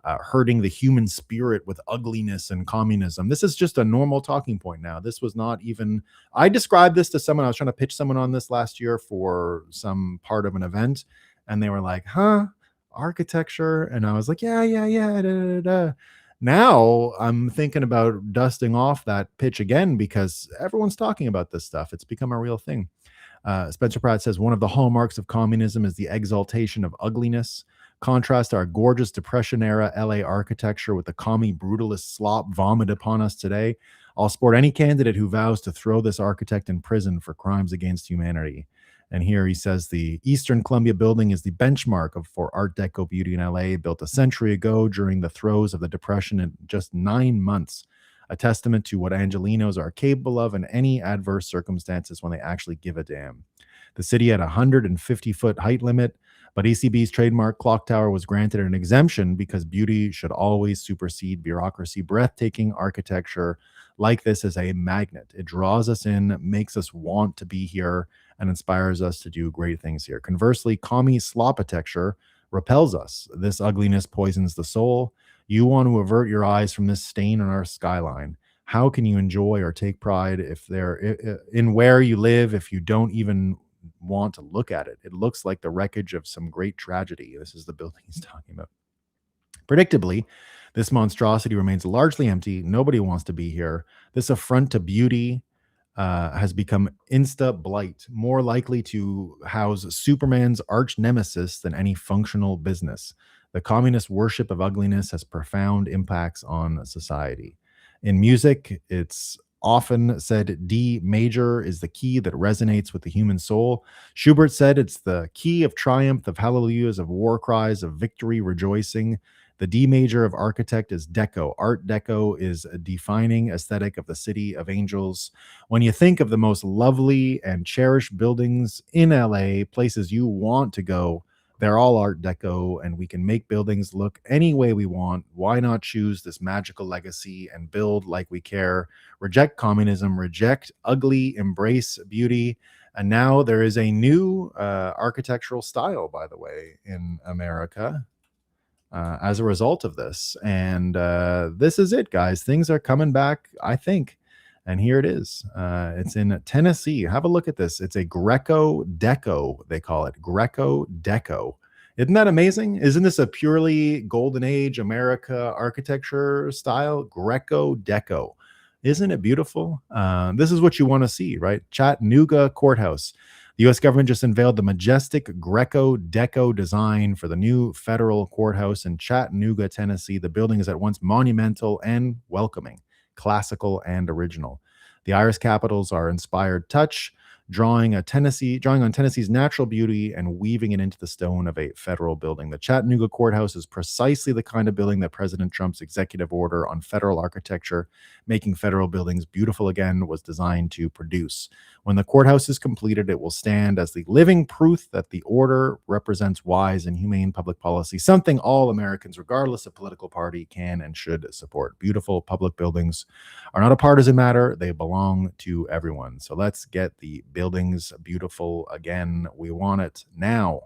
hurting the human spirit with ugliness and communism? This is just a normal talking point now. This was not even, I described this to someone. I was trying to pitch someone on this last year for some part of an event, and they were like, huh, architecture? And I was like, yeah. Da, da, da. Now I'm thinking about dusting off that pitch again because everyone's talking about this stuff. It's become a real thing. Spencer Pratt says one of the hallmarks of communism is the exaltation of ugliness. Contrast our gorgeous Depression-era LA architecture with the commie brutalist slop vomited upon us today. I'll support any candidate who vows to throw this architect in prison for crimes against humanity. And here he says the Eastern Columbia building is the benchmark for Art Deco beauty in LA, built a century ago during the throes of the Depression in just 9 months. A testament to what Angelenos are capable of in any adverse circumstances when they actually give a damn. The city had a 150-foot height limit, but ECB's trademark clock tower was granted an exemption because beauty should always supersede bureaucracy. Breathtaking architecture like this is a magnet. It draws us in, makes us want to be here, and inspires us to do great things here. Conversely, commie slopitecture repels us. This ugliness poisons the soul. You want to avert your eyes from this stain on our skyline. How can you enjoy or take pride if they're in where you live if you don't even want to look at it? It looks like the wreckage of some great tragedy. This is the building he's talking about. Predictably, this monstrosity remains largely empty. Nobody wants to be here. This affront to beauty has become insta blight, more likely to house Superman's arch nemesis than any functional business. The communist worship of ugliness has profound impacts on society. In music, it's often said D major is the key that resonates with the human soul. Schubert said it's the key of triumph, of hallelujahs, of war cries, of victory, rejoicing. The D major of architect is Deco. Art Deco is a defining aesthetic of the city of angels. When you think of the most lovely and cherished buildings in LA, places you want to go, they're all Art Deco, and we can make buildings look any way we want. Why not choose this magical legacy and build like we care? Reject communism, reject ugly, embrace beauty. And now there is a new architectural style, by the way, in America as a result of this. And this is it, guys. Things are coming back, I think. And here it is. It's in Tennessee. Have a look at this. It's a Greco Deco, they call it. Greco Deco. Isn't that amazing? Isn't this a purely golden age America architecture style? Greco Deco. Isn't it beautiful? This is what you want to see, right? Chattanooga Courthouse. The U.S. government just unveiled the majestic Greco Deco design for the new federal courthouse in Chattanooga, Tennessee. The building is at once monumental and welcoming, classical and original. The Irish capitals are inspired touch drawing on Tennessee's natural beauty and weaving it into the stone of a federal building. The Chattanooga courthouse is precisely the kind of building that President Trump's executive order on federal architecture, making federal buildings beautiful again, was designed to produce. When the courthouse is completed, it will stand as the living proof that the order represents wise and humane public policy, something all Americans, regardless of political party, can and should support. Beautiful public buildings are not a partisan matter. They belong to everyone. So let's get the buildings beautiful again. We want it now.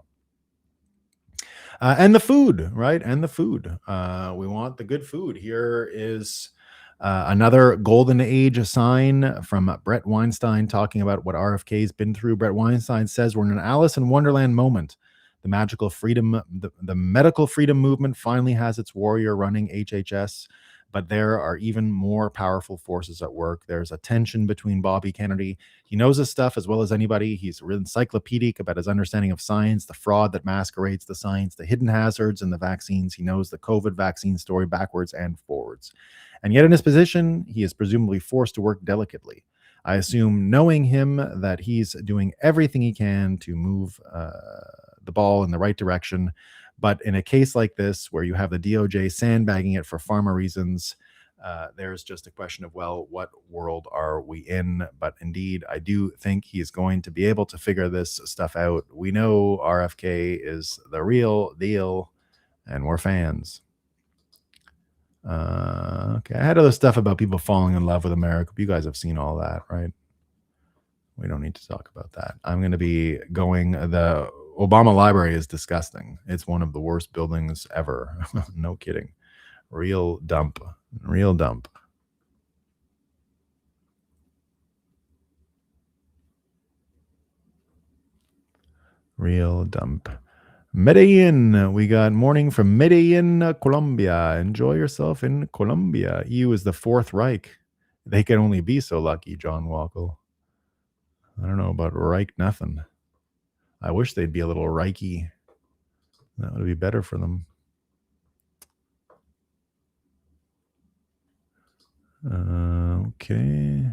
And the food, right? And the food. We want the good food. Here is another golden age sign from Brett Weinstein talking about what RFK's been through. Brett Weinstein says we're in an Alice in Wonderland moment. The magical freedom, the medical freedom movement finally has its warrior running HHS, but there are even more powerful forces at work. There's a tension between Bobby Kennedy. He knows his stuff as well as anybody. He's encyclopedic about his understanding of science, the fraud that masquerades the science, the hidden hazards in the vaccines. He knows the COVID vaccine story backwards and forwards. And yet in his position, he is presumably forced to work delicately. I assume, knowing him, that he's doing everything he can to move the ball in the right direction. But in a case like this, where you have the DOJ sandbagging it for pharma reasons, there's just a question of, well, what world are we in? But indeed, I do think he's going to be able to figure this stuff out. We know RFK is the real deal, and we're fans. Okay, I had other stuff about people falling in love with America. You guys have seen all that, right? We don't need to talk about that. I'm going to be going. The Obama Library is disgusting. It's one of the worst buildings ever. No kidding. Real dump. Real dump. Real dump. Medellin. We got morning from Medellin, Colombia. Enjoy yourself in Colombia. EU is the Fourth Reich. They can only be so lucky, John Walkle. I don't know about Reich nothing. I wish they'd be a little Reichy. That would be better for them. Okay.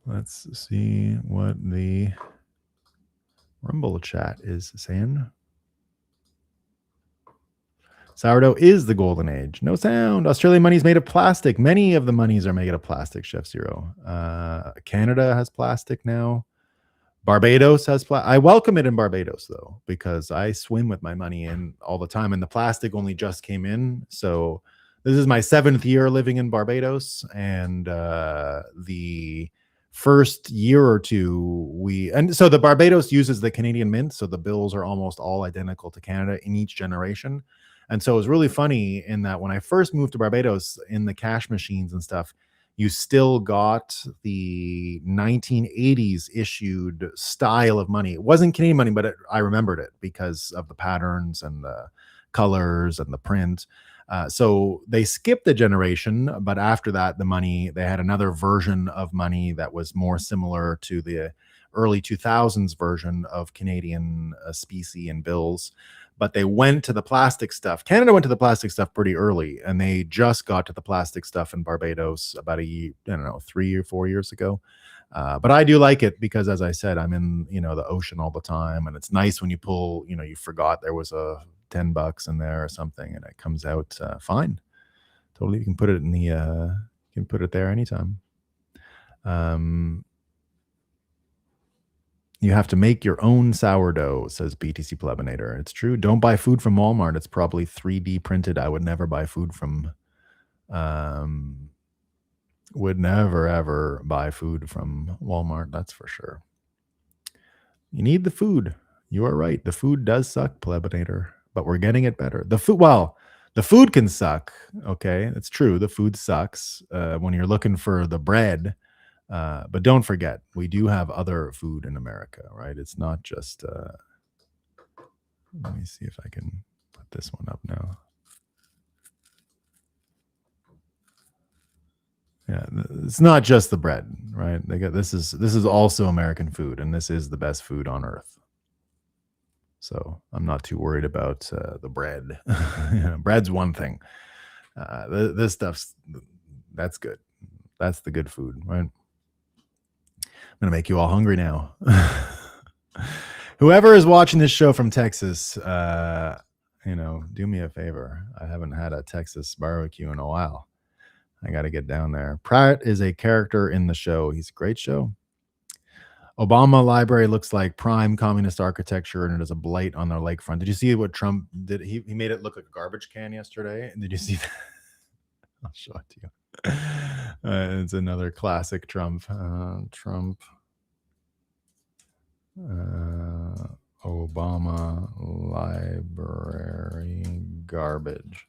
Let's see what the Rumble chat is saying. Sourdough is the golden age. No sound. Australian money's made of plastic. Many of the monies are made of plastic, Chef Zero. Canada has plastic now. Barbados has plastic. I welcome it in Barbados, though, because I swim with my money in all the time, and the plastic only just came in. So this is my 7th year living in Barbados, and the first year or two, so the Barbados uses the Canadian mint, so the bills are almost all identical to Canada in each generation. And so it was really funny in that when I first moved to Barbados, in the cash machines and stuff, you still got the 1980s issued style of money. It wasn't Canadian money, but I remembered it because of the patterns and the colors and the print. So they skipped the generation, but after that, they had another version of money that was more similar to the early 2000s version of Canadian specie and bills. But they went to the plastic stuff. Canada went to the plastic stuff pretty early, and they just got to the plastic stuff in Barbados about 3 or 4 years ago. But I do like it because, as I said, I'm in the ocean all the time, and it's nice when you pull. You forgot there was a $10 in there or something, and it comes out fine. Totally, you can put it in the. You can put it there anytime. You have to make your own sourdough, says BTC Plebinator. It's true. Don't buy food from Walmart. It's probably 3D printed. I would never buy food from. Would never ever buy food from Walmart. That's for sure. You need the food. You are right. The food does suck, Plebinator, but we're getting it better. The food can suck. Okay, it's true. The food sucks when you're looking for the bread. But don't forget, we do have other food in America, right? It's not just. Let me see if I can put this one up now. Yeah, it's not just the bread, right? This is also American food, and this is the best food on earth. So I'm not too worried about the bread. Bread's one thing. This stuff's that's good. That's the good food, right? I'm gonna make you all hungry now. Whoever is watching this show from Texas, do me a favor. I haven't had a Texas barbecue in a while. I got to get down there. Pratt is a character in the show. He's a great show. Obama library looks like prime communist architecture, and it is a blight on their lakefront. Did you see what Trump did? He made it look like a garbage can yesterday. Did you see that? I'll show it to you. It's another classic Trump. Obama library garbage.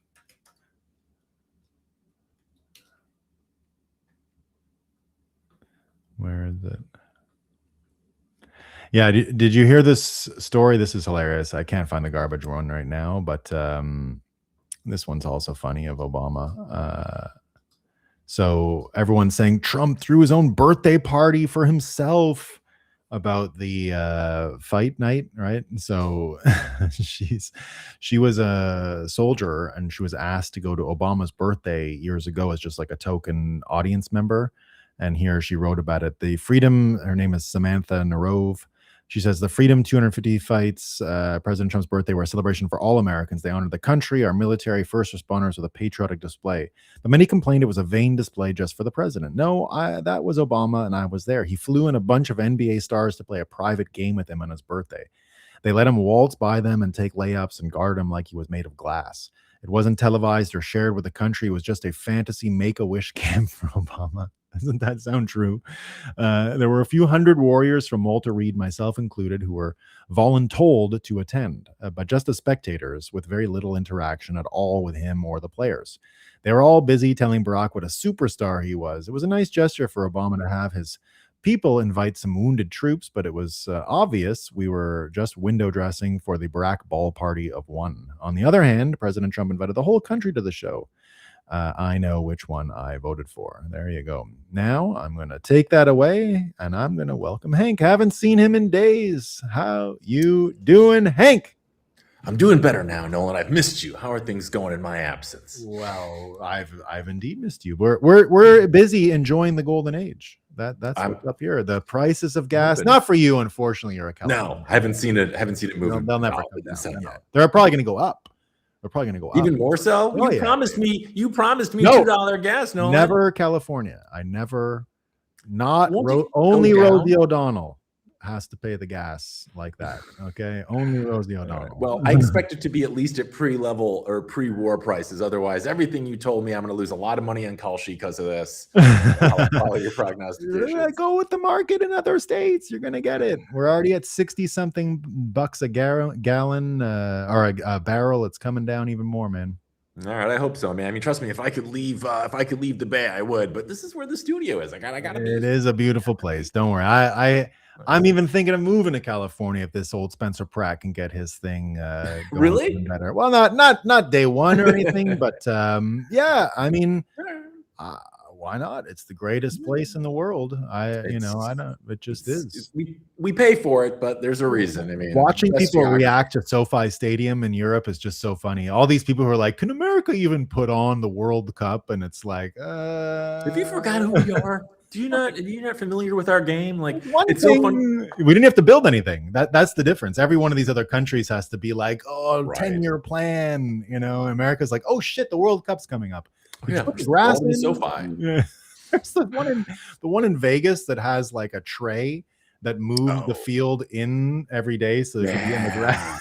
Where is it? Yeah, did you hear this story? This is hilarious. I can't find the garbage one right now, but this one's also funny of Obama. So everyone's saying Trump threw his own birthday party for himself about the fight night, right? So she was a soldier, and she was asked to go to Obama's birthday years ago as just like a token audience member. And here she wrote about it. The Freedom, her name is Samantha Narove. She says the Freedom 250 fights, President Trump's birthday, were a celebration for all Americans. They honored the country, our military, first responders with a patriotic display. But many complained it was a vain display just for the president. No, that was Obama, and I was there. He flew in a bunch of NBA stars to play a private game with him on his birthday. They let him waltz by them and take layups and guard him like he was made of glass. It wasn't televised or shared with the country. It was just a fantasy make-a-wish camp for Obama. Doesn't that sound true? There were a few hundred warriors from Walter Reed, myself included, who were voluntold to attend, but just as spectators with very little interaction at all with him or the players. They were all busy telling Barack what a superstar he was. It was a nice gesture for Obama to have his people invite some wounded troops, but it was obvious we were just window dressing for the Barack ball party of one. On the other hand, President Trump invited the whole country to the show. I know which one I voted for. There you go. Now I'm going to take that away, and I'm going to welcome Hank. Haven't seen him in days. How you doing, Hank? I'm doing better now, Nolan. I've missed you. How are things going in my absence? Well, I've indeed missed you. We're busy enjoying the golden age. That's what's up here. The prices of gas, not for you, unfortunately. You're a California. No, I haven't seen it moving. They'll never come down yet. They're probably going to go up. They're probably going to go up. Even more so? Oh, you promised me $2 gas, Nolan. Never California. I never, only Rosie O'Donnell has to pay the gas like that. Okay, only Rosie O'Donnell. Right. Well, I expect it to be at least at pre-level or pre-war prices. Otherwise, everything you told me, I'm going to lose a lot of money on Kalshi because of this. I'll follow your prognostications. Go with the market in other states. You're going to get it. We're already at 60-something bucks a gallon or a barrel. It's coming down even more, man. All right, I hope so, man. I mean, trust me, if I could leave the Bay, I would. But this is where the studio is. I gotta. It is a beautiful place. Don't worry. I'm even thinking of moving to California if this old Spencer Pratt can get his thing going really better. Well, not day one or anything, but yeah. I mean, why not? It's the greatest place in the world. I don't. It just is. We pay for it, but there's a reason. I mean, watching people react to SoFi Stadium in Europe is just so funny. All these people who are like, "Can America even put on the World Cup?" And it's like, have you forgot who we are? Are you not familiar with our game? Like, it's so fun. We didn't have to build anything. That's the difference. Every one of these other countries has to be like, 10-year plan. America's like, oh shit, the World Cup's coming up. Yeah, grass in SoFi. Yeah. There's the one in Vegas that has like a tray that moves the field in every day, so they can be in the grass.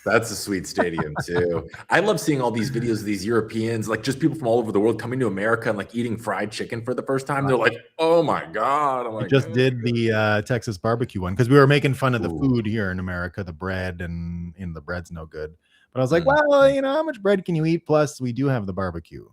That's a sweet stadium too. I love seeing all these videos of these Europeans, like just people from all over the world coming to America and like eating fried chicken for the first time. They're like, "Oh my god!" I'm like, just did the Texas barbecue one because we were making fun of the food here in America, the bread, and the bread's no good. But I was like, well, how much bread can you eat? Plus, we do have the barbecue.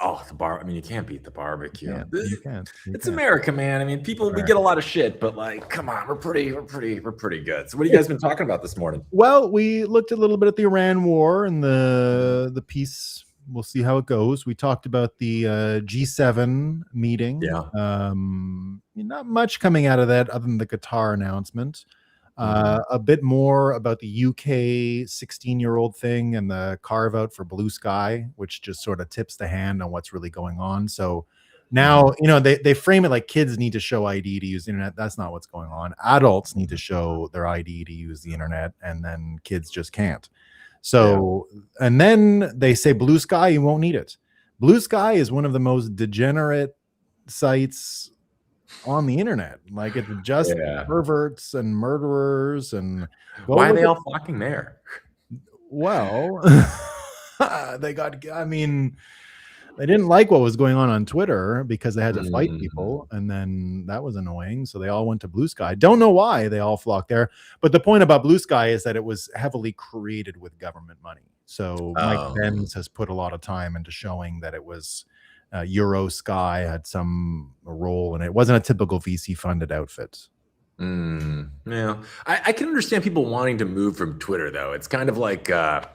Oh, the bar. I mean, you can't beat the barbecue. You can't. It's America, man. I mean, we get a lot of shit, but like, come on, we're pretty good. So what have you guys been talking about this morning? Well, we looked a little bit at the Iran war and the peace. We'll see how it goes. We talked about the G7 meeting. Yeah. Not much coming out of that other than the Qatar announcement. A bit more about the UK 16-year-old thing and the carve out for Blue Sky, which just sort of tips the hand on what's really going on. So now, they frame it like kids need to show ID to use the internet. That's not what's going on. Adults need to show their ID to use the internet, and then kids just can't. So, and then they say Blue Sky, you won't need it. Blue Sky is one of the most degenerate sites on the internet. Like, it's just perverts and murderers. And why are they all flocking there? Well, they didn't like what was going on Twitter because they had to fight people, and then that was annoying. So they all went to Blue Sky. Don't know why they all flocked there. But the point about Blue Sky is that it was heavily created with government money. So Mike Benz has put a lot of time into showing that it was Euro Sky had some role in it. It wasn't a typical VC funded outfit. Yeah, I can understand people wanting to move from Twitter, though. It's kind of like I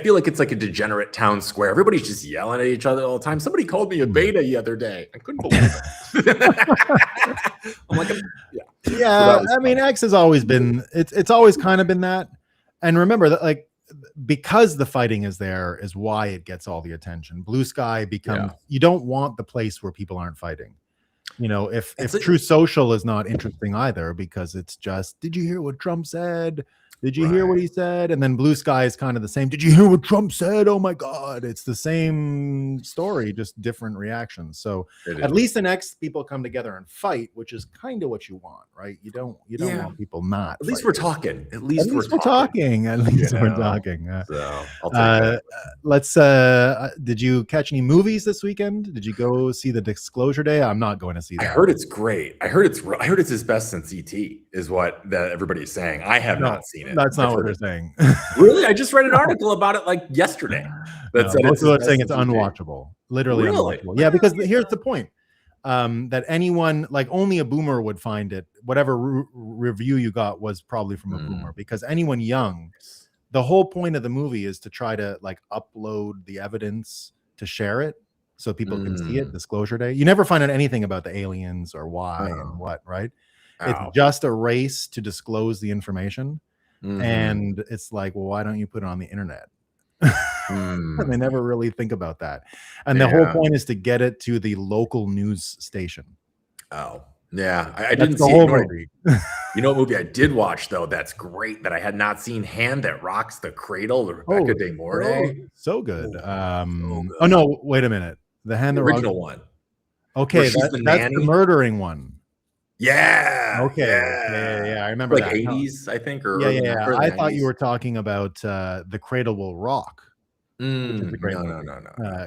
feel like it's like a degenerate town square. Everybody's just yelling at each other all the time. Somebody called me a beta the other day. I couldn't believe it. I'm like, yeah. I mean, X has always been. It's always kind of been that. And remember that, like, because the fighting is there is why it gets all the attention. Blue Sky becomes, you don't want the place where people aren't fighting. If True Social is not interesting either, because it's just, did you hear what Trump said? Did you hear what he said? And then Blue Sky is kind of the same. Did you hear what Trump said? Oh my God. It's the same story, just different reactions. So at least in X, people come together and fight, which is kind of what you want, right? You don't want people not. At least we're talking. At least we're talking. So I'll take that. Did you catch any movies this weekend? Did you go see the Disclosure Day? I'm not going to see that. I heard it's great. I heard it's his best since ET is what everybody's saying. I have not seen it. That's not what they're saying. Really? I just read an article about it like yesterday. Most people are saying it's unwatchable. Literally unwatchable. Yeah, because here's the point. That anyone, like, only a boomer would find it. Whatever review you got was probably from a boomer, because anyone young, the whole point of the movie is to try to, like, upload the evidence to share it so people can see it. Disclosure Day. You never find out anything about the aliens or why and what, right? It's just a race to disclose the information. And it's like, well, why don't you put it on the internet? They never really think about that. And the whole point is to get it to the local news station. Oh, yeah. I didn't see the movie. You know what movie I did watch, though, that's great, that I had not seen? Hand That Rocks the Cradle, the Rebecca De Mornay. So good. Oh, no, wait a minute. The Hand That Rocks. Original one. Okay, that's the murdering one. Yeah. Okay. Yeah. I remember like that. 80s, I think. Or yeah. I thought you were talking about The Cradle Will Rock. No.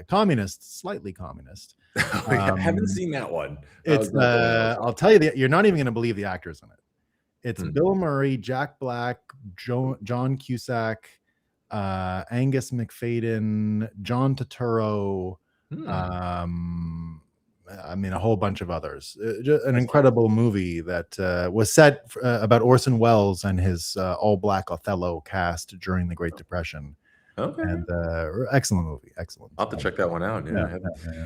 Communist, slightly communist. I haven't seen that one. It's I'll tell you that you're not even going to believe the actors in it. It's Bill Murray, Jack Black, John Cusack, Angus McFadden, John Turturro. I mean, a whole bunch of others. An incredible movie that was set about Orson Welles and his all-black Othello cast during the Great Depression. Okay. And excellent movie. Excellent. I'll have to check that one out. Yeah.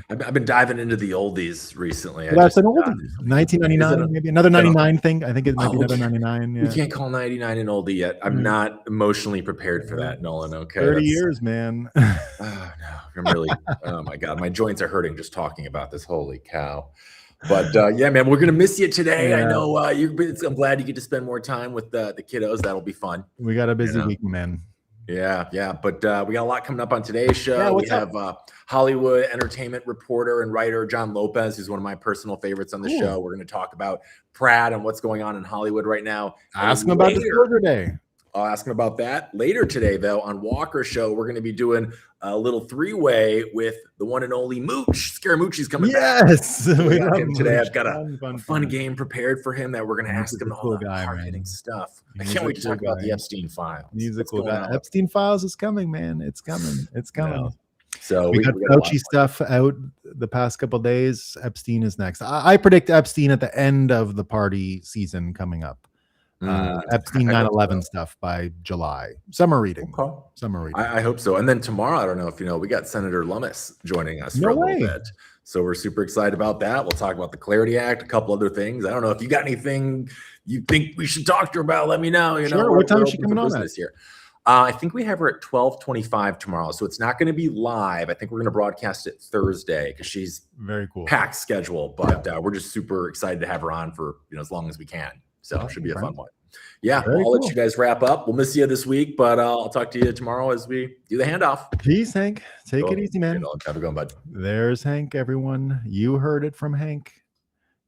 I've been diving into the oldies recently. That's an oldie. 1999, maybe another 99 thing. I think it might be another 99. Yeah. We can't call 99 an oldie yet. I'm not emotionally prepared for that, Nolan. Okay. 30 years, man. Oh, no. I'm really, oh my God, my joints are hurting just talking about this. Holy cow. But yeah, man, we're going to miss you today. I know I'm glad you get to spend more time with the kiddos. That'll be fun. We got a busy week, man. Yeah. But we got a lot coming up on today's show. We have Hollywood entertainment reporter and writer John Lopez, who's one of my personal favorites on the show. We're going to talk about Pratt and what's going on in Hollywood right now. Ask him about Disclosure Day. I'll ask him about that later today, though. On Walker's show, we're going to be doing a little three-way with the one and only Mooch. Scaramucci's coming back. Yes, we got him today. I've got a fun game prepared for him that we're going to ask him all the hard-hitting stuff. I can't wait to talk about the Epstein files. He's a cool guy. Epstein files is coming, man. It's coming. It's coming. No. So we got Fauci stuff out the past couple of days. Epstein is next. I predict Epstein at the end of the party season coming up. Epstein 9/11 stuff by July. Summer reading. I hope so. And then tomorrow, I don't know if you know, we got Senator Lummis joining us for a little bit. So we're super excited about that. We'll talk about the Clarity Act, a couple other things. I don't know if you got anything you think we should talk to her about. Let me know. You know, What time is she open for coming on business here. I think we have her at 12:25 tomorrow, so it's not going to be live. I think we're going to broadcast it Thursday because she's very cool, packed schedule. But we're just super excited to have her on for as long as we can. So it should be a fun one. Yeah, I'll let you guys wrap up. We'll miss you this week, but I'll talk to you tomorrow as we do the handoff. Peace, Hank. Take it easy, man. Have a good one, bud. There's Hank, everyone. You heard it from Hank.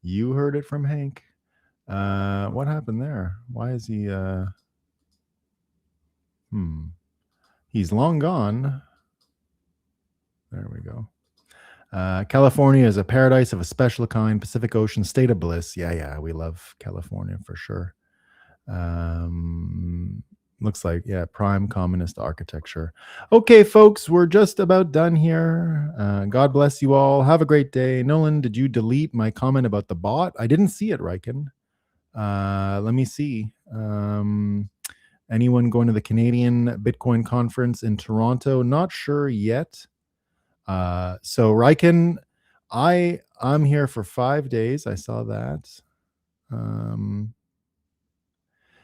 You heard it from Hank. What happened there? Why is he he's long gone. There we go. California is a paradise of a special kind, Pacific Ocean, state of bliss. Yeah, we love California for sure. Looks like, prime communist architecture. Okay, folks, we're just about done here. God bless you all. Have a great day. Nolan, did you delete my comment about the bot? I didn't see it, Riken. Let me see. Anyone going to the Canadian Bitcoin conference in Toronto? Not sure yet. So Riken, I'm here for 5 days. I saw that.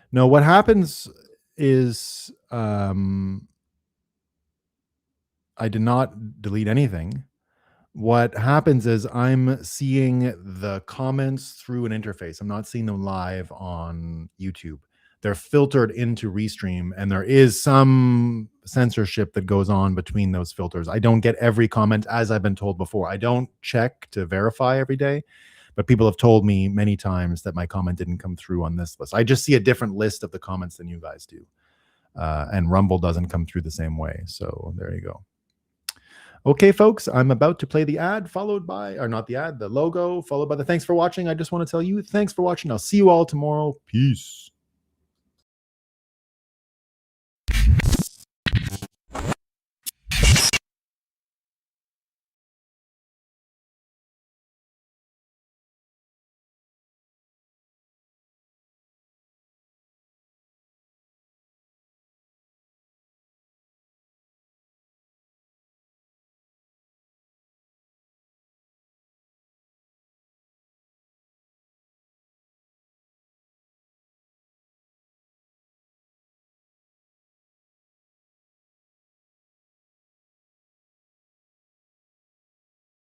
No, what happens is I did not delete anything. What happens is I'm seeing the comments through an interface. I'm not seeing them live on YouTube. They're filtered into Restream, and there is some censorship that goes on between those filters. I don't get every comment, as I've been told before. I don't check to verify every day, but people have told me many times that my comment didn't come through on this list. I just see a different list of the comments than you guys do. And Rumble doesn't come through the same way. So there you go. Okay, folks, I'm about to play the ad followed by, or not the ad, the logo, followed by the thanks for watching. I just want to tell you, thanks for watching. I'll see you all tomorrow. Peace.